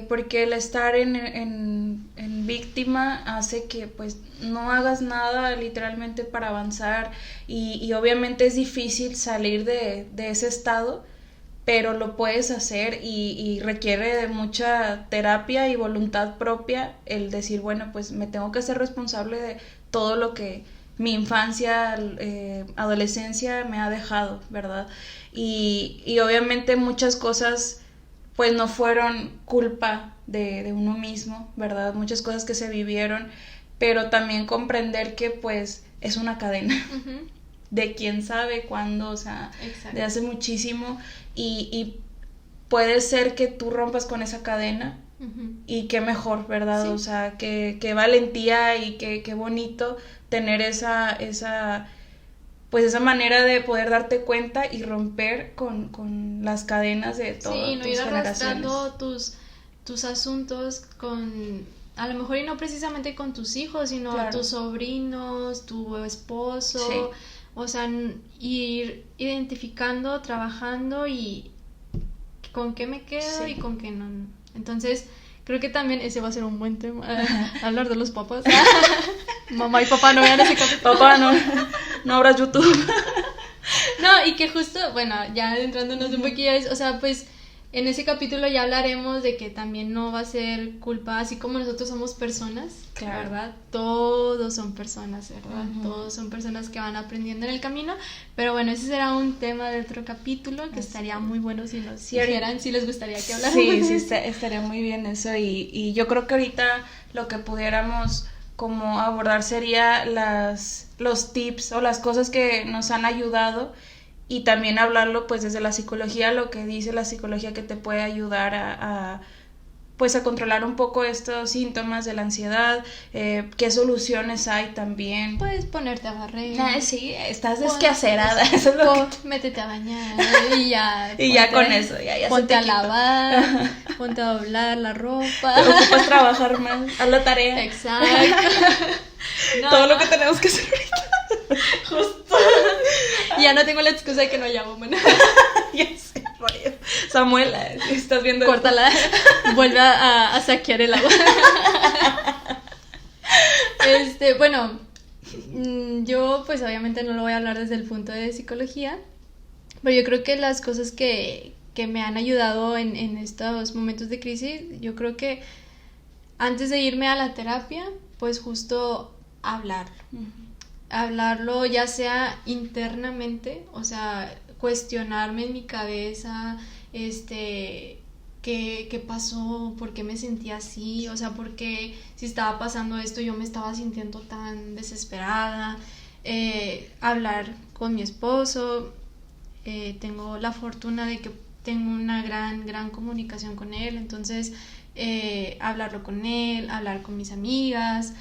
Porque el estar en víctima hace que, pues, no hagas nada literalmente para avanzar y obviamente es difícil salir de ese estado, pero lo puedes hacer y requiere de mucha terapia y voluntad propia el decir, bueno, pues me tengo que hacer responsable de todo lo que mi infancia, adolescencia me ha dejado, ¿verdad? Y obviamente muchas cosas pues no fueron culpa de uno mismo, ¿verdad? Muchas cosas que se vivieron, pero también comprender que pues es una cadena de quién sabe cuándo, o sea, de hace muchísimo y puede ser que tú rompas con esa cadena y qué mejor, ¿verdad? Sí. O sea, qué valentía y qué bonito tener esa pues esa manera de poder darte cuenta y romper con las cadenas de todas tus generaciones. Sí, y no ir arrastrando tus asuntos con, a lo mejor y no precisamente con tus hijos, sino tus sobrinos, tu esposo, o sea, ir identificando, trabajando y con qué me quedo y con qué no. Entonces, creo que también ese va a ser un buen tema, hablar de los papás. Mamá y papá no vean ese capítulo. Papá, no abras YouTube. No, y que justo, bueno, ya adentrándonos un poquillo, o sea, pues en ese capítulo ya hablaremos de que también no va a ser culpa, así como nosotros somos personas, claro, ¿verdad? Todos son personas, ¿verdad? Todos son personas que van aprendiendo en el camino, pero bueno, ese será un tema de otro capítulo que estaría muy bueno si nos dijeran, si les gustaría que habláramos. Sí, estaría muy bien eso y yo creo que ahorita lo que pudiéramos como abordar sería los tips o las cosas que nos han ayudado y también hablarlo pues desde la psicología, lo que dice la psicología que te puede ayudar a controlar un poco estos síntomas de la ansiedad, qué soluciones hay también. Puedes ponerte a barrer. Sí, estás desquacerada, eso es lo que... Métete a bañar y ya. Y ya con eso, ya ponte a lavar, ponte a doblar la ropa. Te ocupas trabajar más, haz la tarea. Exacto. Todo lo que tenemos que hacer ahorita. Justo. Y ya no tengo la excusa de que no llamo, bueno. Ya sé, Samuela, estás viendo. Córtala, vuelve a saquear el agua. Bueno, yo pues obviamente no lo voy a hablar desde el punto de psicología, pero yo creo que las cosas que me han ayudado en estos momentos de crisis, yo creo que antes de irme a la terapia, pues justo hablarlo ya sea internamente, o sea, cuestionarme en mi cabeza, qué pasó, por qué me sentía así, o sea, por qué si estaba pasando esto yo me estaba sintiendo tan desesperada, hablar con mi esposo, tengo la fortuna de que tengo una gran comunicación con él, entonces hablarlo con él, hablar con mis amigas,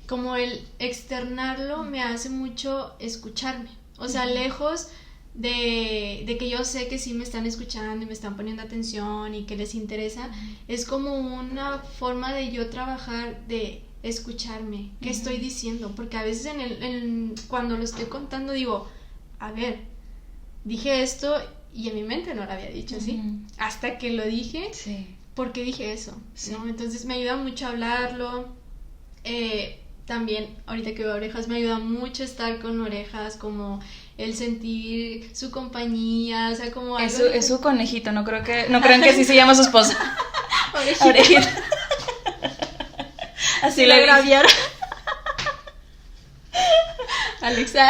como el externarlo me hace mucho escucharme, o sea, lejos de que yo sé que sí me están escuchando y me están poniendo atención y que les interesa, es como una forma de yo trabajar, de escucharme, qué estoy diciendo, porque a veces cuando lo estoy contando digo, a ver, dije esto y en mi mente no lo había dicho así, hasta que lo dije, ¿por qué dije eso? ¿No? Entonces me ayuda mucho a hablarlo, también ahorita que veo Orejas me ayuda mucho estar con Orejas, como el sentir su compañía, o sea, como algo es su conejito, no crean que así se llama su esposa. Orejita. Así la graviaron. Alexa.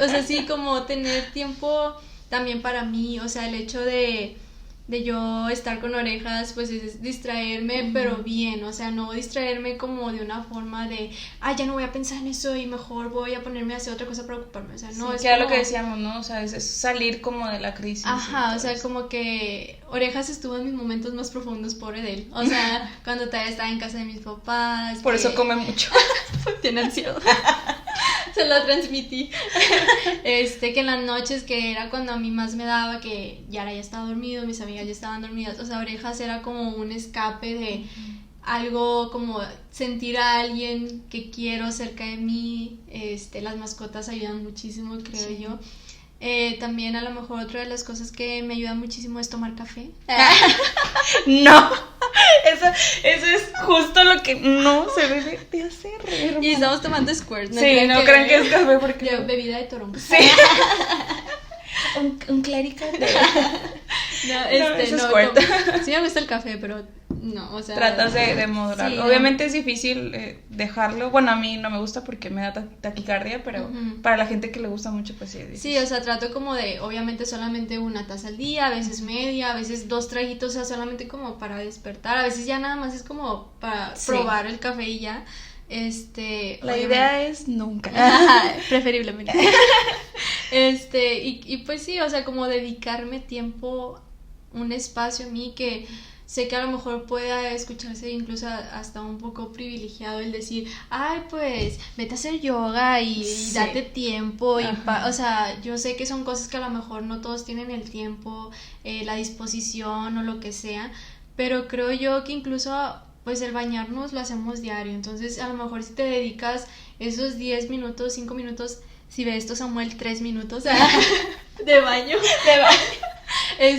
O sea, sí, como tener tiempo también para mí, o sea, el hecho de yo estar con Orejas, pues es distraerme, pero bien, o sea, no distraerme como de una forma de, ya no voy a pensar en eso y mejor voy a ponerme a hacer otra cosa para ocuparme, o sea, no, es que era lo que decíamos, ¿no? O sea, es salir como de la crisis. Ajá, o sea, eso. Como que Orejas estuvo en mis momentos más profundos, pobre de él, o sea, cuando todavía estaba en casa de mis papás. Por eso come mucho. Tiene ansiedad. Se lo transmití. Que en las noches, que era cuando a mí más me daba, que Yara ya estaba dormido, mis amigas ya estaban dormidas, o sea, Orejas era como un escape de algo, como sentir a alguien que quiero cerca de mí. Las mascotas ayudan muchísimo, creo yo. También a lo mejor otra de las cosas que me ayuda muchísimo es tomar café. No, eso es justo lo que no se debe de hacer. Y estamos tomando Squirt. No crean que es café porque bebida de toronja. Sí. un clerical de... No, es Squirt. Sí me gusta el café, pero no, o sea... Tratas de moderarlo. Sí, obviamente es difícil dejarlo. Bueno, a mí no me gusta porque me da taquicardia, pero para la gente que le gusta mucho, pues sí es difícil. Sí, o sea, trato como de, obviamente solamente una taza al día, a veces media, a veces 2 traguitos, o sea, solamente como para despertar, a veces ya nada más es como para probar el café y ya. La idea es nunca. Preferiblemente. Y pues sí, o sea, como dedicarme tiempo, un espacio a mí que sé que a lo mejor pueda escucharse incluso hasta un poco privilegiado el decir, pues vete a hacer yoga y date tiempo, o sea, yo sé que son cosas que a lo mejor no todos tienen el tiempo, la disposición o lo que sea, pero creo yo que incluso pues el bañarnos lo hacemos diario, entonces a lo mejor si te dedicas esos 10 minutos, 5 minutos, si ve esto Samuel, 3 minutos de baño,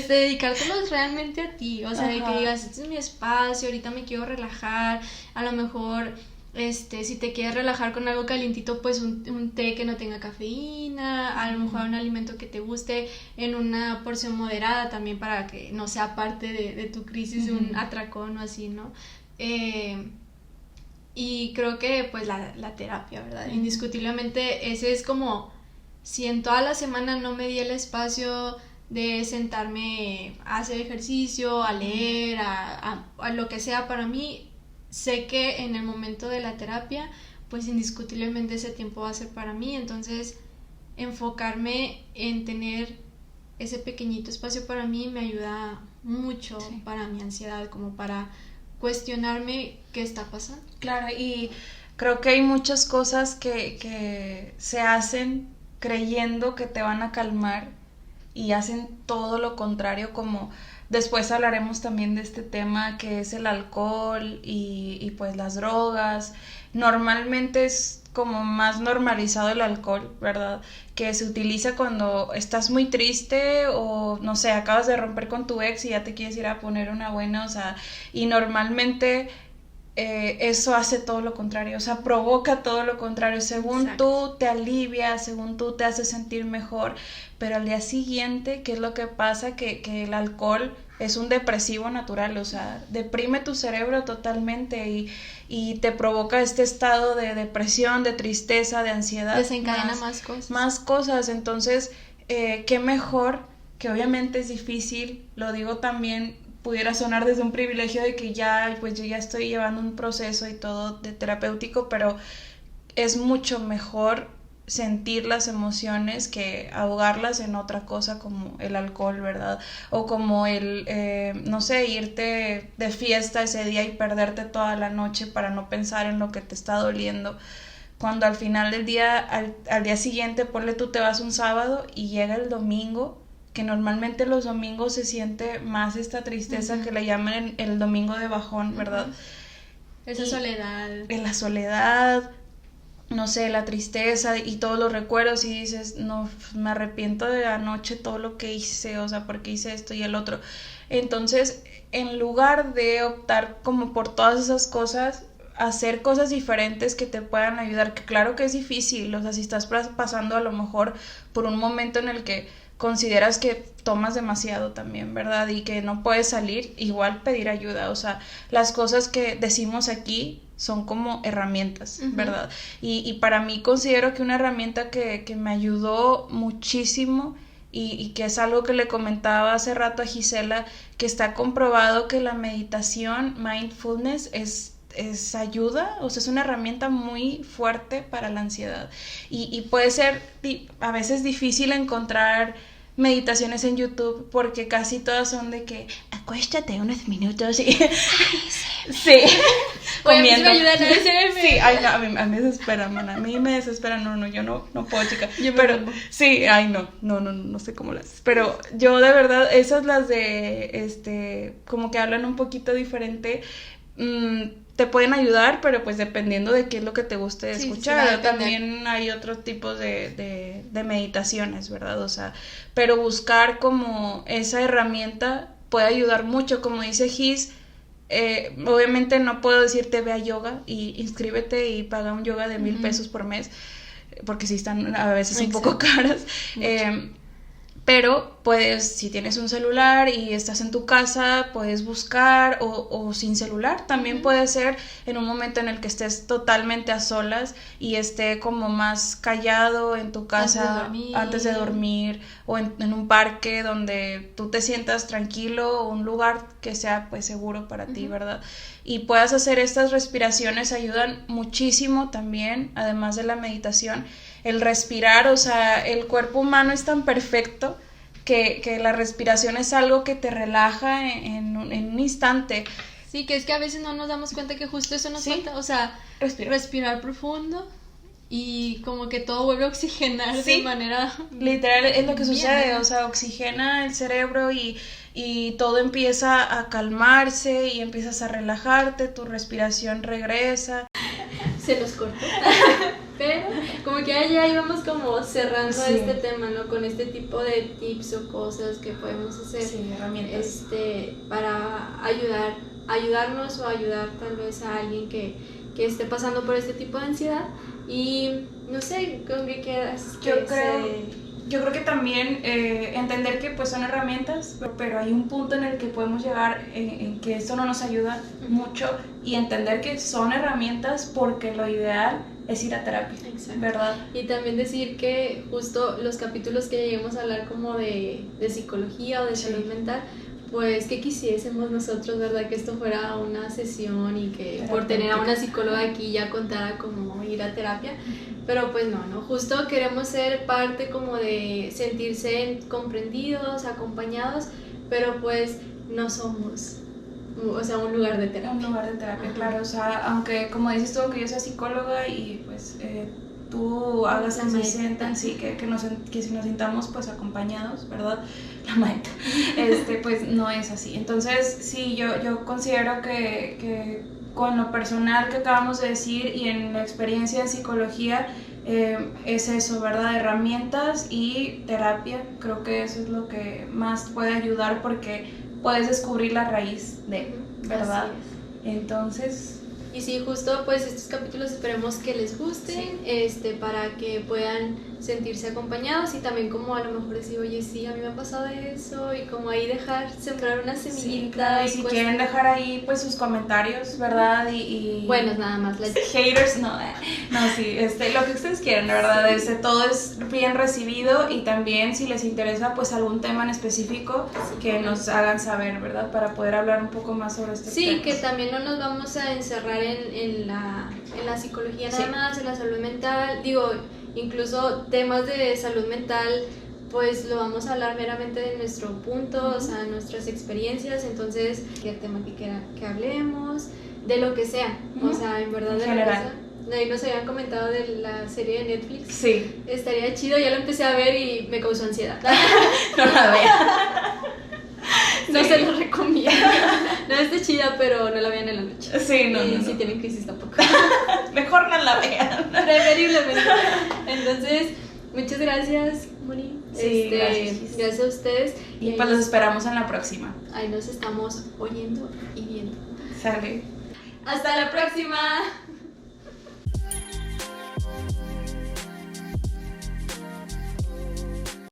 dedicártelos realmente a ti, o sea, de que digas, este es mi espacio, ahorita me quiero relajar, a lo mejor, si te quieres relajar con algo calientito, pues un té que no tenga cafeína, a lo mejor un alimento que te guste en una porción moderada también para que no sea parte de tu crisis, un atracón o así, ¿no? Y creo que pues la terapia, ¿verdad? Indiscutiblemente ese es como, si en toda la semana no me di el espacio de sentarme a hacer ejercicio, a leer, a lo que sea para mí, sé que en el momento de la terapia, pues indiscutiblemente ese tiempo va a ser para mí, entonces enfocarme en tener ese pequeñito espacio para mí me ayuda mucho para mi ansiedad, como para cuestionarme qué está pasando. Claro, y creo que hay muchas cosas que se hacen creyendo que te van a calmar y hacen todo lo contrario, como después hablaremos también de este tema que es el alcohol y pues las drogas. Normalmente es como más normalizado el alcohol, ¿verdad? Que se utiliza cuando estás muy triste o no sé, acabas de romper con tu ex y ya te quieres ir a poner una buena, o sea, y normalmente eso hace todo lo contrario, o sea, provoca todo lo contrario, según tú te alivia, según tú te hace sentir mejor, pero al día siguiente, ¿qué es lo que pasa? Que el alcohol es un depresivo natural, o sea, deprime tu cerebro totalmente y te provoca este estado de depresión, de tristeza, de ansiedad. Desencadena más cosas. Más cosas, entonces, qué mejor, que obviamente es difícil, lo digo también, pudiera sonar desde un privilegio de que ya, pues yo ya estoy llevando un proceso y todo de terapéutico, pero es mucho mejor sentir las emociones que ahogarlas en otra cosa como el alcohol, ¿verdad? O como no sé, irte de fiesta ese día y perderte toda la noche para no pensar en lo que te está doliendo. Cuando al final del día, al día siguiente, ponle tú te vas un sábado y llega el domingo, que normalmente los domingos se siente más esta tristeza que le llaman el domingo de bajón, ¿verdad? Esa soledad. En la soledad, no sé, la tristeza y todos los recuerdos y dices, no, me arrepiento de anoche todo lo que hice, o sea, porque hice esto y el otro. Entonces, en lugar de optar como por todas esas cosas, hacer cosas diferentes que te puedan ayudar, que claro que es difícil, o sea, si estás pasando a lo mejor por un momento en el que consideras que tomas demasiado también, ¿verdad? Y que no puedes salir, igual pedir ayuda, o sea, las cosas que decimos aquí son como herramientas, ¿verdad? Y para mí considero que una herramienta que me ayudó muchísimo y que es algo que le comentaba hace rato a Gisela, que está comprobado que la meditación, mindfulness, es ayuda, o sea, es una herramienta muy fuerte para la ansiedad y puede ser a veces difícil encontrar meditaciones en YouTube porque casi todas son de que acuéstate unos minutos y sí, comiendo. Sí, ay, no, a mí me desespera, mana, a mí me desespera, no, yo no puedo, chica, pero sí, ay, no sé cómo las haces, pero yo de verdad, esas las de, como que hablan un poquito diferente, te pueden ayudar, pero pues dependiendo de qué es lo que te guste escuchar. Sí, también hay otros tipos de meditaciones, ¿verdad? O sea, pero buscar como esa herramienta puede ayudar mucho, como dice Gis. Obviamente no puedo decirte ve a yoga y inscríbete y paga un yoga de $1,000 por mes, porque sí están a veces un poco caras. Pero puedes, si tienes un celular y estás en tu casa, puedes buscar o sin celular. También puede ser en un momento en el que estés totalmente a solas y esté como más callado en tu casa antes de dormir o en un parque donde tú te sientas tranquilo o un lugar que sea pues seguro para ti, ¿verdad? Y puedas hacer estas respiraciones, ayudan muchísimo también, además de la meditación. El respirar, o sea, el cuerpo humano es tan perfecto que la respiración es algo que te relaja en un instante. Sí, que es que a veces no nos damos cuenta que justo eso nos falta, o sea, respirar profundo y como que todo vuelve a oxigenar de manera... Literal es lo que sucede, o sea, oxigena el cerebro y y todo empieza a calmarse y empiezas a relajarte, tu respiración regresa. Se los corto. Pero como que ya íbamos como cerrando este tema, ¿no? Con este tipo de tips o cosas que podemos hacer. Sí, herramientas. Para ayudarnos o ayudar tal vez a alguien que esté pasando por este tipo de ansiedad. Y no sé, ¿con qué quedas? Yo creo que también entender que pues son herramientas, pero hay un punto en el que podemos llegar en que esto no nos ayuda mucho, y entender que son herramientas porque lo ideal es ir a terapia. Exacto. ¿Verdad? Y también decir que justo los capítulos que lleguemos a hablar como de psicología o de salud mental, pues que quisiésemos nosotros, ¿verdad? Que esto fuera una sesión y que por tener a una psicóloga aquí ya contara como ir a terapia, pero pues no, justo queremos ser parte como de sentirse comprendidos, acompañados, pero pues no somos, o sea, un lugar de terapia. Un lugar de terapia, claro, o sea, aunque como dices tú, que yo sea psicóloga y pues tú hagas que se sientan, sí, que si nos sintamos pues acompañados, ¿verdad? La maeta, pues no es así. Entonces, sí, yo considero que con lo personal que acabamos de decir y en la experiencia de psicología, es eso, ¿verdad? Herramientas y terapia, creo que eso es lo que más puede ayudar porque puedes descubrir la raíz de, ¿verdad? Entonces... Y sí, justo pues estos capítulos esperemos que les gusten, para que puedan sentirse acompañados y también como a lo mejor decir, oye, sí, a mí me ha pasado eso, y como ahí sembrar una semillita. Sí, claro, y si pues, quieren dejar ahí pues sus comentarios, ¿verdad? Y buenos nada más. Haters, no, sí, lo que ustedes quieran, ¿verdad? Todo es bien recibido, y también si les interesa pues algún tema en específico, que nos hagan saber, ¿verdad? Para poder hablar un poco más sobre este tema. Sí, que también no nos vamos a encerrar en la psicología nada más, en la salud mental, digo, incluso temas de salud mental pues lo vamos a hablar meramente de nuestro punto, o sea, nuestras experiencias, entonces qué tema que hablemos, de lo que sea, o sea, en verdad, en de general. Ahí nos habían comentado de la serie de Netflix. Sí. Estaría chido, ya lo empecé a ver y me causó ansiedad. No la vean. No se lo recomiendo. No está chida, pero no la vean en la noche. Sí, no. Y si tienen crisis tampoco. Mejor no la vean. Preferiblemente. Entonces, muchas gracias, Moni. Sí, gracias a ustedes. Y pues los esperamos en la próxima. Ahí nos estamos oyendo y viendo. Sale. Hasta la próxima.